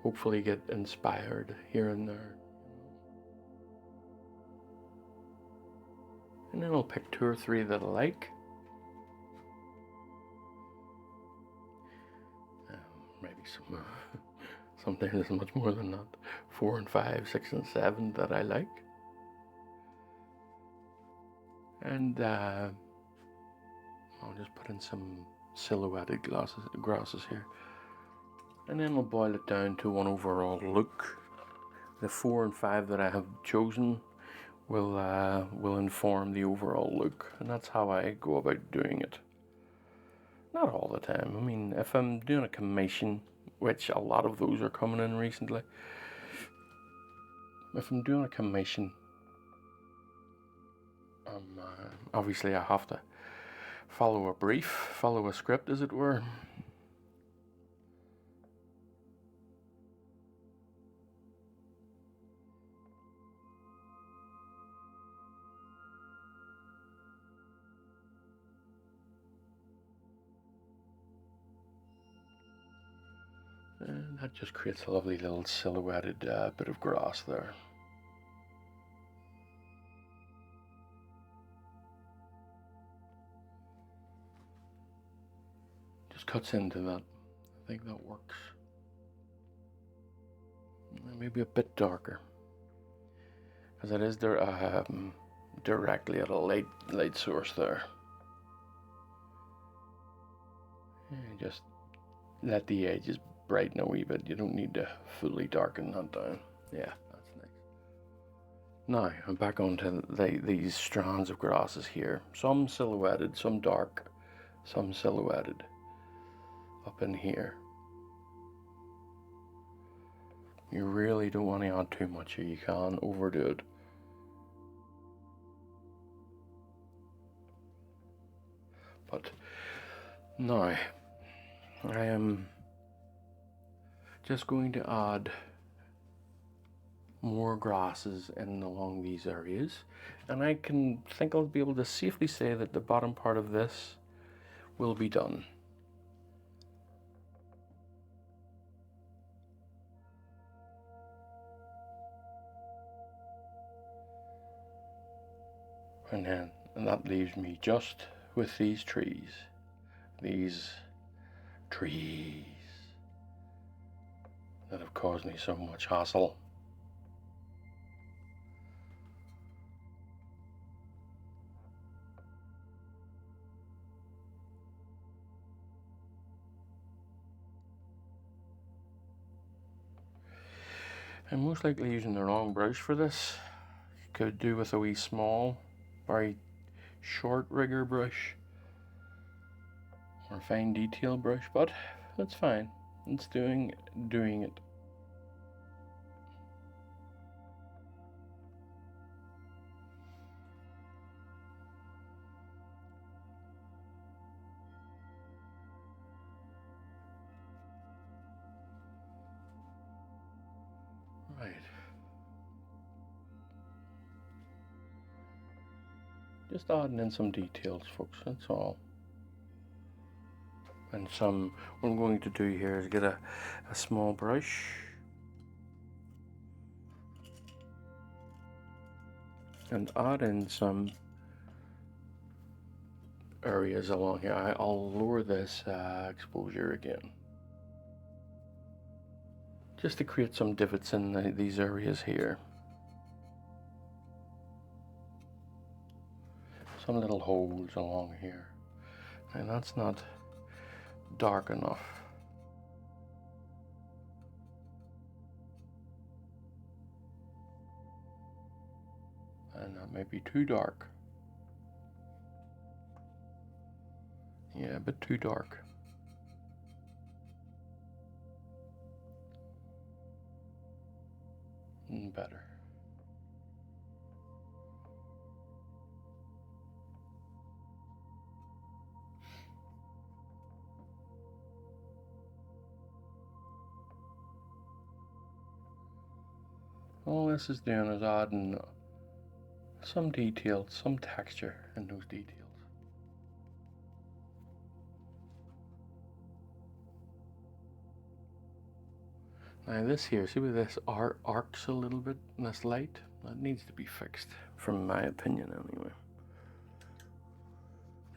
[SPEAKER 1] hopefully get inspired here and there. And then I'll pick 2 or 3 that I like. Sometimes there's much more than that. 4 and 5, 6 and 7 that I like. And I'll just put in some silhouetted grasses here. And then we'll boil it down to one overall look. The 4 and 5 that I have chosen will inform the overall look, and that's how I go about doing it. Not all the time. I mean, if I'm doing a commission, which a lot of those are coming in recently, if I'm doing a commission, obviously I have to follow a brief, follow a script, as it were. And that just creates a lovely little silhouetted bit of grass there. Just cuts into that. I think that works. Maybe a bit darker, because it is there directly at a light source there. And just let the edges brighten a wee bit. You don't need to fully darken that down. Yeah, that's nice. Now I'm back onto these strands of grasses here. Some silhouetted, some dark, some silhouetted up in here. You really don't want to add too much, or you can overdo it. But now I am just going to add more grasses in along these areas, and I think I'll be able to safely say that the bottom part of this will be done. And that leaves me just with these trees. These trees that have caused me so much hassle. I'm most likely using the wrong brush for this. Could do with a wee small, very short rigger brush or fine detail brush, but that's fine. It's doing it. Right. Just adding in some details, folks, that's all. And what I'm going to do here is get a small brush and add in some areas along here. I'll lower this exposure again, just to create some divots in these areas here. Some little holes along here, and that's not dark enough. And that may be too dark. Yeah, a bit too dark. Better. All this is doing is adding some detail, some texture in those details. Now this here, see where this arcs a little bit in this light? That needs to be fixed, from my opinion anyway.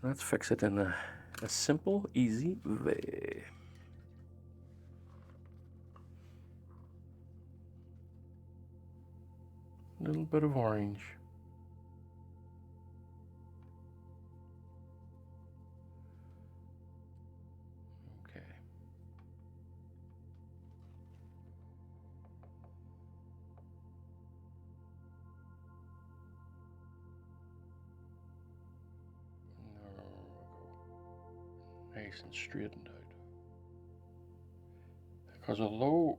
[SPEAKER 1] Let's fix it in a simple, easy way. little bit of orange. Okay. Nice and straightened out. Because although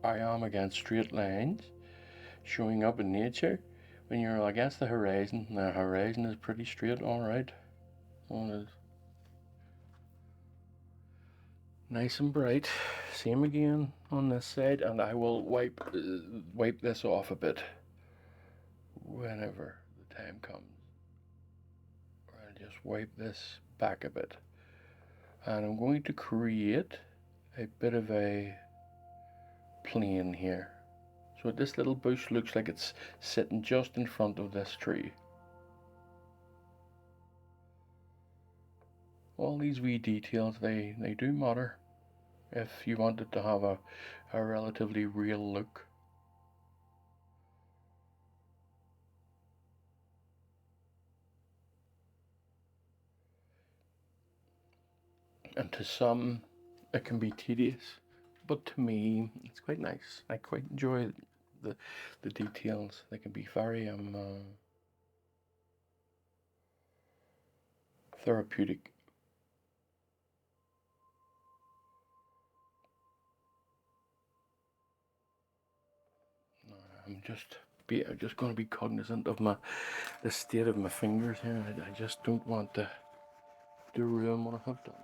[SPEAKER 1] I am against straight lines showing up in nature, when you're against the horizon is pretty straight, alright. Well, it is. Nice and bright. Same again on this side, and I will wipe this off a bit whenever the time comes. I'll just wipe this back a bit. And I'm going to create a bit of a plane here. So this little bush looks like it's sitting just in front of this tree. All these wee details, they do matter if you want it to have a relatively real look. And to some, it can be tedious, but to me, it's quite nice. I quite enjoy the details. They can be very therapeutic. I'm just going to be cognizant of the state of my fingers here. I just don't want to ruin what I have done.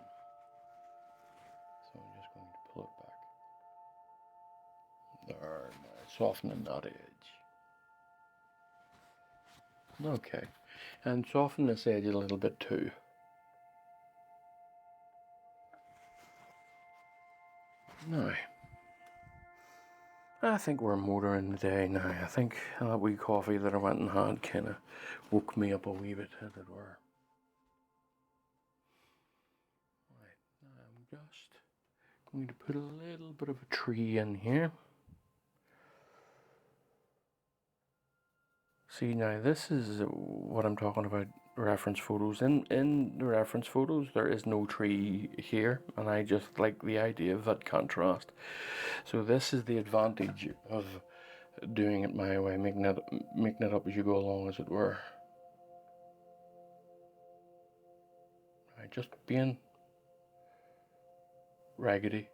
[SPEAKER 1] So I'm just going to pull it back. There, now softening that edge. Okay, and soften this edge a little bit too. Now, I think we're motoring today now. I think that wee coffee that I went and had kind of woke me up a wee bit, as it were. Right, now I'm just going to put a little bit of a tree in here. See, now this is what I'm talking about, reference photos. In the reference photos, there is no tree here, and I just like the idea of that contrast. So this is the advantage of doing it my way, making it up as you go along, as it were. Right, just being raggedy.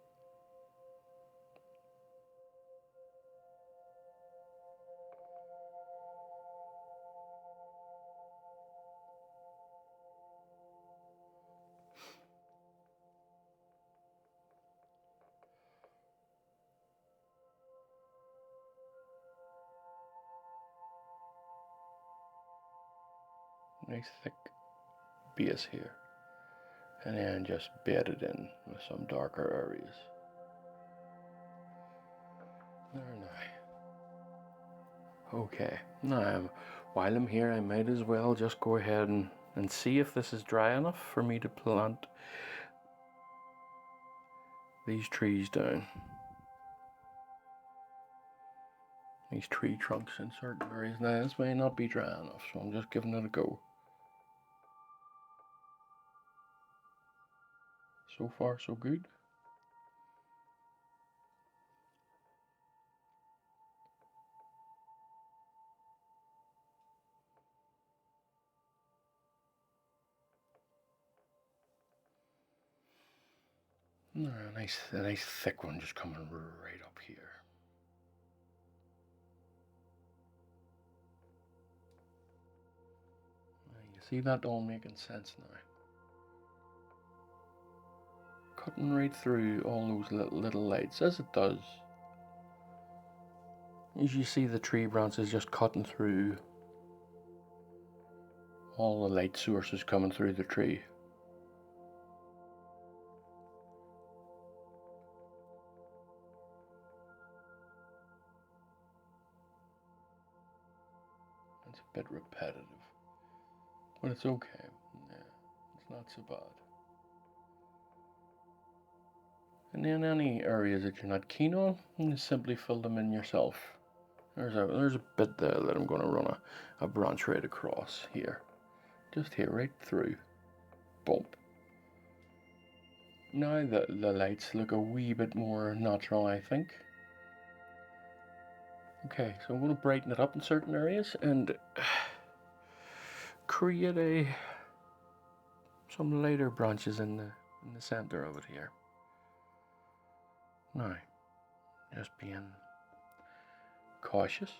[SPEAKER 1] Nice thick base here, and then just bed it in with some darker areas. There now. Okay, now while I'm here, I might as well just go ahead and see if this is dry enough for me to plant these trees down. These tree trunks in certain areas. Now this may not be dry enough, so I'm just giving it a go. So far, so good. No, a nice thick one just coming right up here. You see that all making sense now? Cutting right through all those little lights, as it does. As you see, the tree branches just cutting through all the light sources coming through the tree. It's a bit repetitive, but it's okay. Yeah, it's not so bad. And in any areas that you're not keen on, you simply fill them in yourself. There's a bit there that I'm going to run a branch right across here. Just here, right through. Bump. Now the lights look a wee bit more natural, I think. Okay, so I'm going to brighten it up in certain areas and create some lighter branches in the center of it here. Now, just being cautious,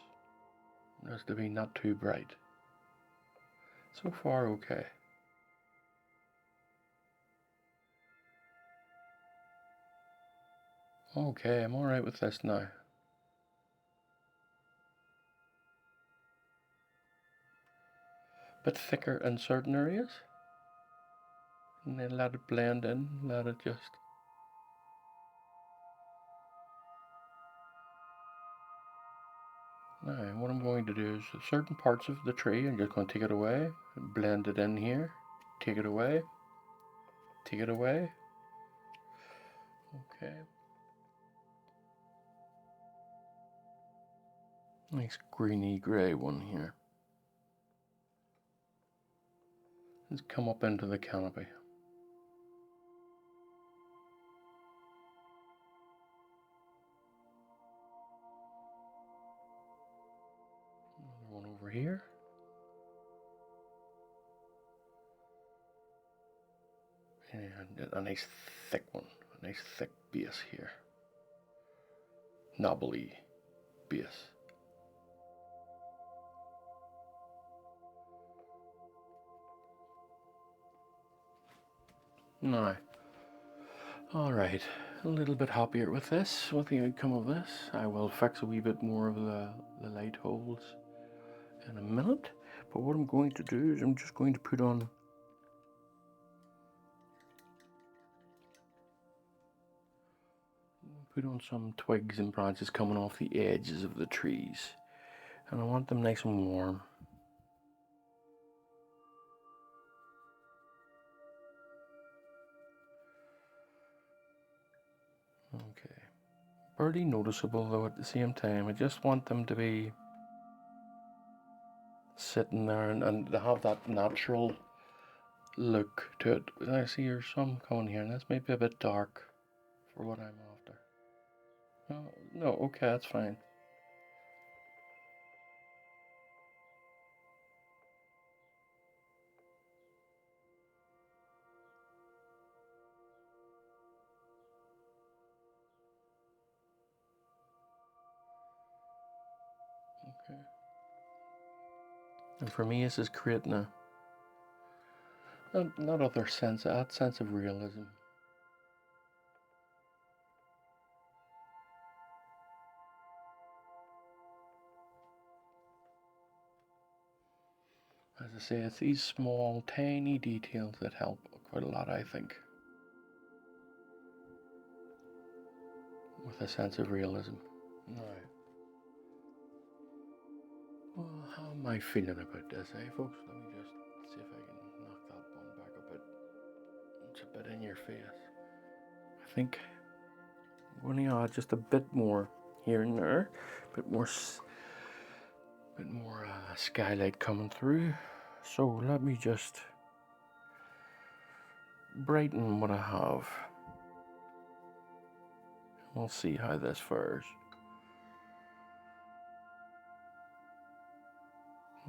[SPEAKER 1] just to be not too bright. So far, okay. Okay, I'm alright with this now. Bit thicker in certain areas. And then let it blend in, let it just... Now, what I'm going to do is certain parts of the tree, I'm just going to take it away, blend it in here, take it away, take it away. Okay. Nice greeny grey one here. Let's come up into the canopy. Another one over here. And a nice thick one, a nice thick base here. Knobbly base. Now, alright, a little bit happier with this, with the outcome of this. I will fix a wee bit more of the light holes in a minute. But what I'm going to do is I'm just going to put on some twigs and branches coming off the edges of the trees. And I want them nice and warm. Okay. Barely noticeable though at the same time. I just want them to be sitting there and to have that natural look to it. I see there's some coming here and that's maybe a bit dark for what I'm after. No, okay, that's fine. Okay. And for me, this is creating that other sense, that sense of realism. As I say, it's these small, tiny details that help quite a lot, I think, with a sense of realism. Right. Well, how am I feeling about this, folks? Let me just see if I can knock that one back a bit. It's a bit in your face. I think I'm going to add just a bit more here and there, a bit more skylight coming through. So let me just brighten what I have. We'll see how this fares.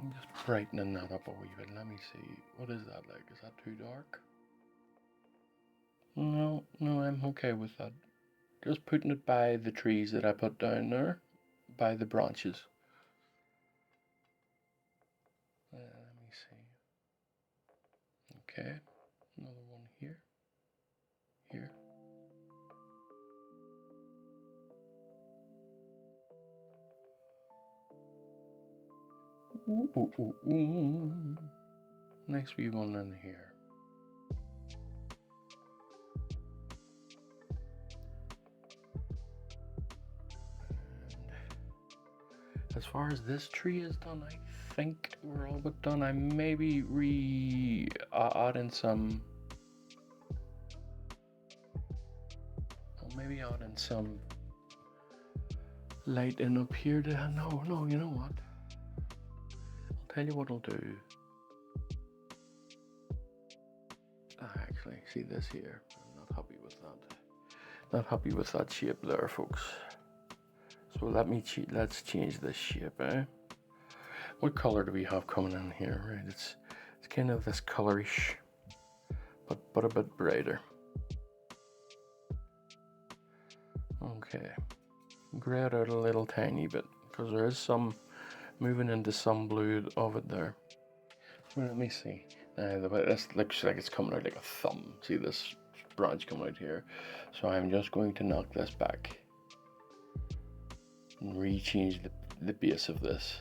[SPEAKER 1] I'm just brightening that up a wee bit. Let me see. What is that like? Is that too dark? No, I'm okay with that. Just putting it by the trees that I put down there, by the branches. Let me see. Okay, another one here. Here. Ooh. Nice wee one in here. And as far as this tree is done, I think we're all but done. I maybe add in some. I'll maybe add in some light in up here. No, you know what? I'll tell you what I'll do. Actually, see this here. I'm not happy with that. Not happy with that shape there, folks. So let's change this shape, eh? What color do we have coming in here? Right, it's kind of this colorish, but a bit brighter. Okay, grey it out a little tiny bit because there is some moving into some blue of it there. So let me see. This looks like it's coming out like a thumb. See this branch coming out here? So I'm just going to knock this back and re-change the base of this.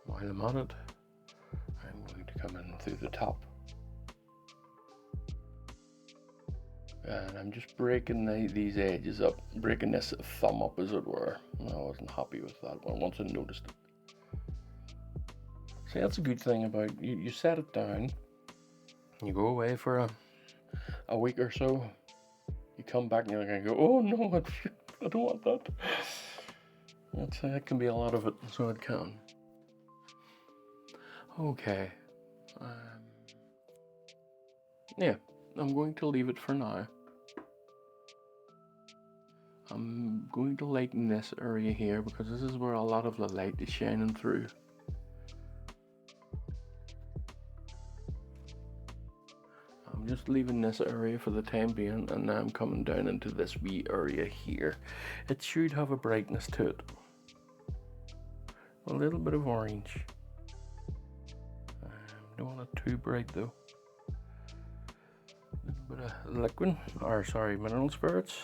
[SPEAKER 1] While I'm on it, I'm going to come in through the top. And I'm just breaking these edges up, breaking this thumb up as it were. I wasn't happy with that one once I noticed it. See, that's a good thing about you set it down, you go away for a week or so, you come back and you're going to go, oh no, I don't want that. That can be a lot of it, so it can. Okay. Yeah, I'm going to leave it for now. I'm going to lighten this area here because this is where a lot of the light is shining through. I'm just leaving this area for the time being, and now I'm coming down into this wee area here. It should have a brightness to it. A little bit of orange. Don't want it too bright though. A little bit of liquid, or sorry, mineral spirits.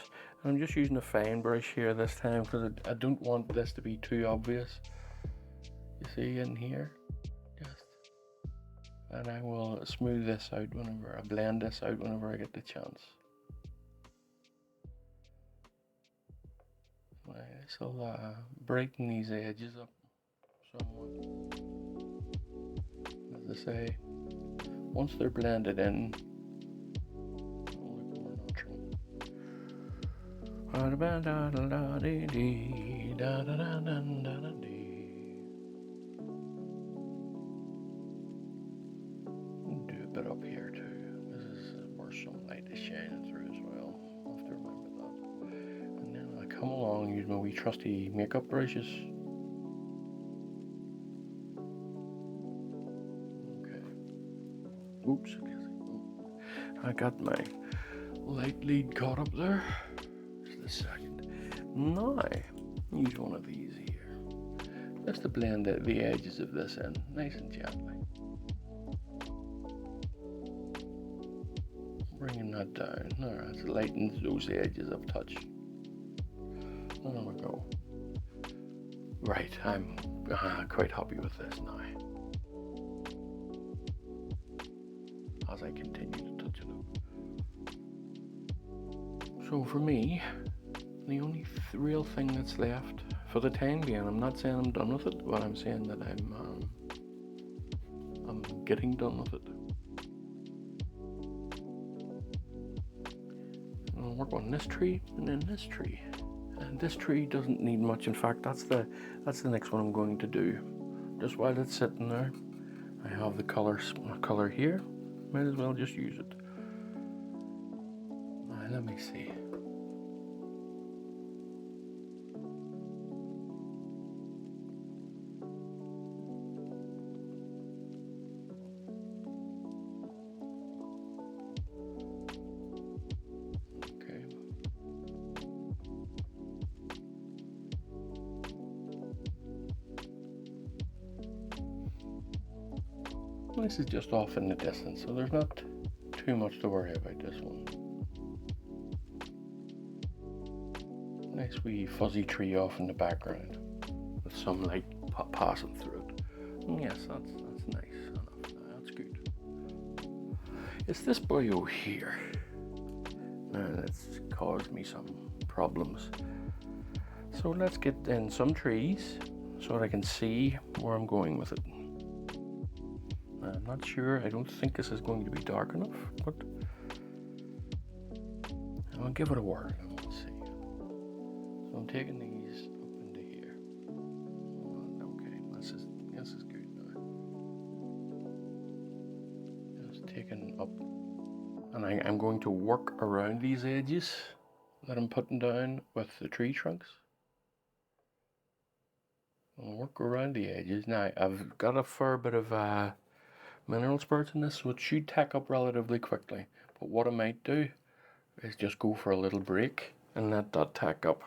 [SPEAKER 1] I'm just using a fine brush here this time because I don't want this to be too obvious. You see in here, just, and I will smooth this out whenever I blend this out whenever I get the chance. This will brighten these edges up somewhat. As I say, once they're blended in, do a bit up here too. This is where some light is shining through as well. I'll have to remember that. And then I come along using my wee trusty makeup brushes. Okay. Oops. I got my light lead caught up there. A second. Now, use one of these here, just to blend the edges of this in, nice and gently. Bringing that down. Alright, it lightens those edges up touch. There we go. Right, I'm quite happy with this now. As I continue to touch it up. So for me, the only real thing that's left for the time being, I'm not saying I'm done with it, but I'm saying that I'm getting done with it. I'll work on this tree and then this tree. And this tree doesn't need much. In fact, that's the next one I'm going to do. Just while it's sitting there, I have the color here. Might as well just use it. Let me see. This is just off in the distance, so there's not too much to worry about this one. Nice wee fuzzy tree off in the background with some light passing through it. Yes, that's nice enough. That's good. It's this boy over here that's caused me some problems. So let's get in some trees so that I can see where I'm going with it. I'm not sure. I don't think this is going to be dark enough, but give it a whirl and we'll see. So I'm taking these up into here. Okay, this is good now. Just taking up, and I'm going to work around these edges that I'm putting down with the tree trunks. I'll work around the edges. Now I've got a fair bit of mineral spirits in this, so it should tack up relatively quickly. But what I might do is just go for a little break and let that tack up.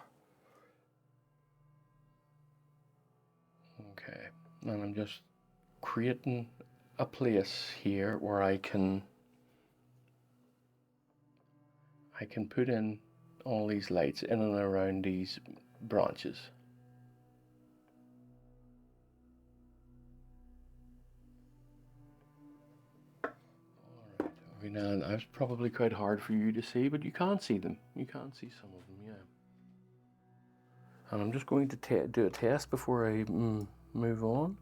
[SPEAKER 1] Okay, and I'm just creating a place here where I can put in all these lights in and around these branches. Alright, okay, now that's probably quite hard for you to see, but you can see them. You can see some of them, yeah. And I'm just going to do a test before I move on.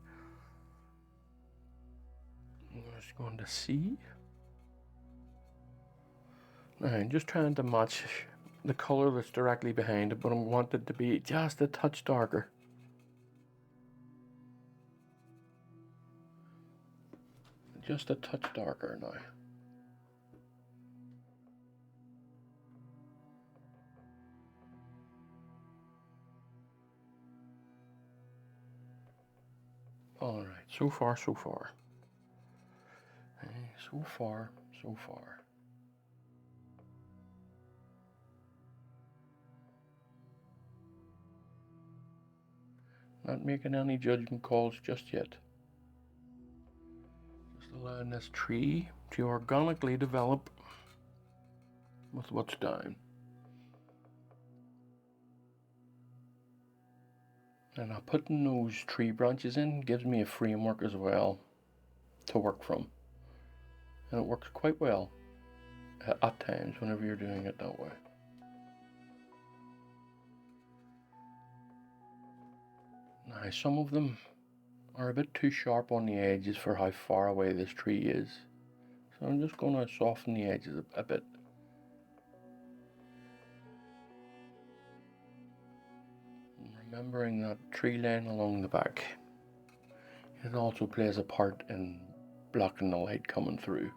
[SPEAKER 1] I'm just going to see. Now I'm just trying to match the colour that's directly behind it, but I want it to be just a touch darker. Just a touch darker now. Alright, so far, so far. So far, so far. Not making any judgment calls just yet. Just allowing this tree to organically develop with what's down. And now putting those tree branches in gives me a framework as well to work from. And it works quite well at times whenever you're doing it that way. Now some of them are a bit too sharp on the edges for how far away this tree is. So I'm just going to soften the edges a bit. Remembering that tree line along the back, it also plays a part in blocking the light coming through.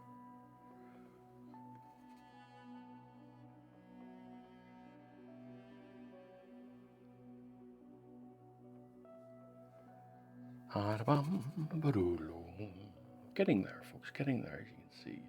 [SPEAKER 1] Getting there, folks, getting there, as you can see.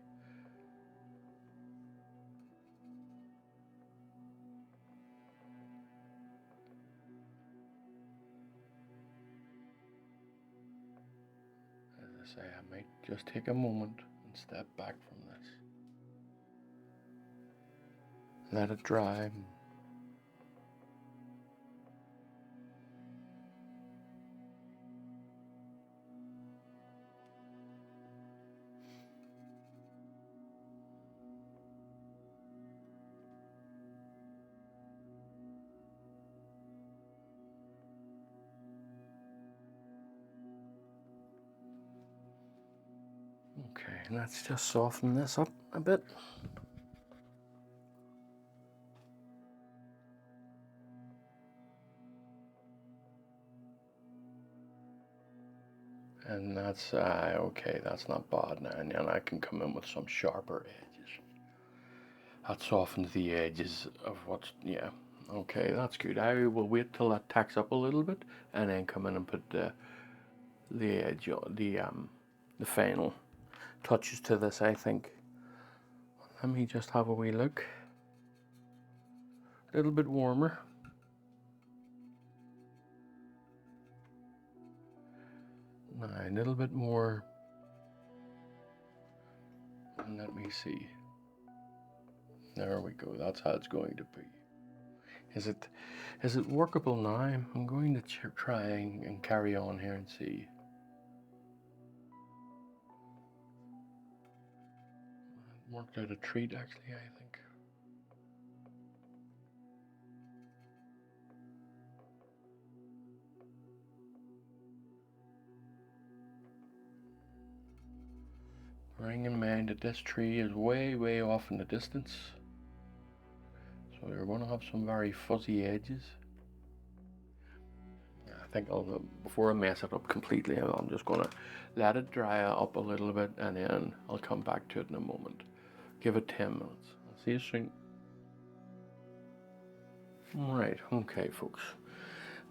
[SPEAKER 1] As I say, I might just take a moment and step back from this. Let it dry. Okay, let's just soften this up a bit. And that's, okay, that's not bad now, and then I can come in with some sharper edges. That softens the edges of what's, yeah, okay, that's good. I will wait till that tacks up a little bit, and then come in and put the edge, the final touches to this, I think. Let me just have a wee look. A little bit warmer. Now, a little bit more. And let me see. There we go. That's how it's going to be. Is it workable now? I'm going to try and carry on here and see. Worked out a treat, actually, I think. Bearing in mind that this tree is way, way off in the distance. we're going to have some very fuzzy edges. I think before I mess it up completely, I'm just going to let it dry up a little bit, and then I'll come back to it in a moment. Give it 10 minutes. I'll see you soon. Right, okay folks.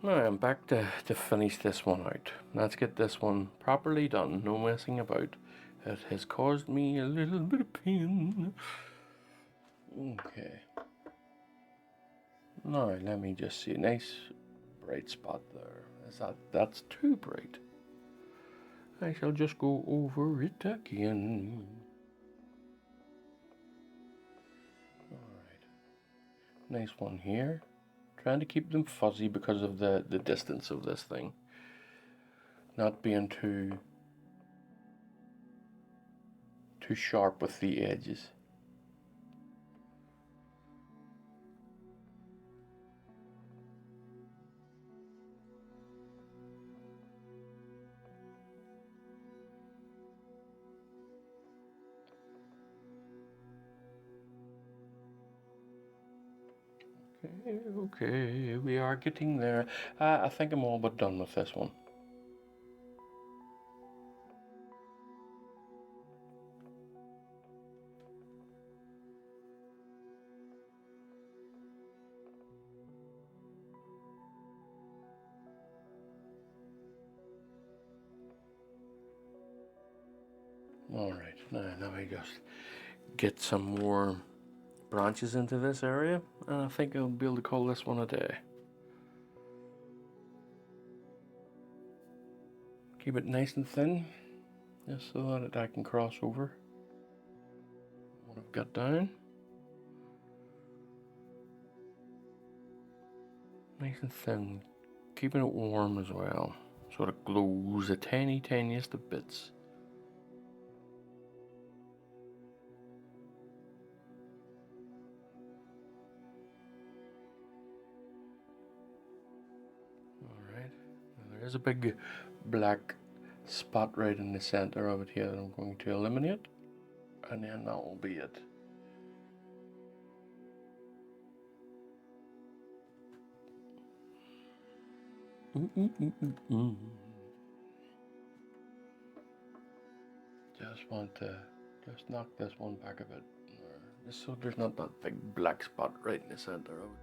[SPEAKER 1] Now I'm back to finish this one out. Let's get this one properly done, no messing about. It has caused me a little bit of pain. Okay. Now let me just see a nice bright spot there. That's too bright. I shall just go over it again. Alright. Nice one here. Trying to keep them fuzzy because of the distance of this thing. Not being too sharp with the edges. Okay, we are getting there. I think I'm all but done with this one. Alright, now let me just get some more branches into this area, and I think I'll be able to call this one a day. Keep it nice and thin, just so that I can cross over what I've got down. Nice and thin, keeping it warm as well, so it glows the tiniest of bits. Alright, there's a big black spot right in the center of it here that I'm going to eliminate, and then that will be it. Just want to knock this one back a bit, just so there's not that big black spot right in the center of it.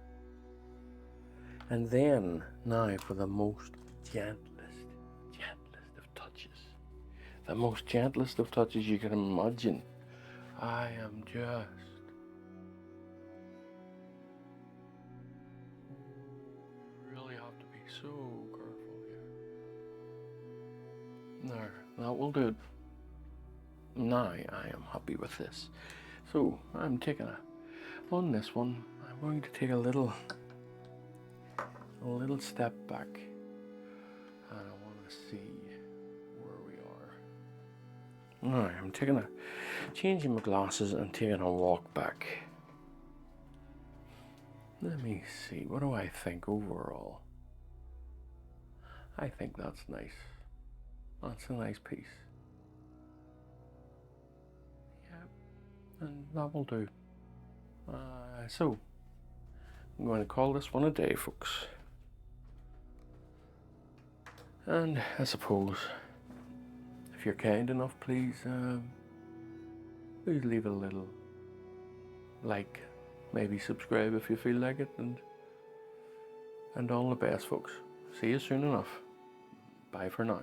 [SPEAKER 1] And then, now for the most gentlest of touches. The most gentlest of touches you can imagine. I am just really have to be so careful here. There, that will do it. Now I am happy with this. So I'm taking on this one, I'm going to take a little step back, and I want to see where we are. Now I'm changing my glasses and taking a walk back. Let me see, what do I think overall? I think that's nice. That's a nice piece. And that will do. So I'm going to call this one a day, folks. And I suppose, if you're kind enough, please leave a little like, maybe subscribe if you feel like it, and all the best, folks. See you soon enough. Bye for now.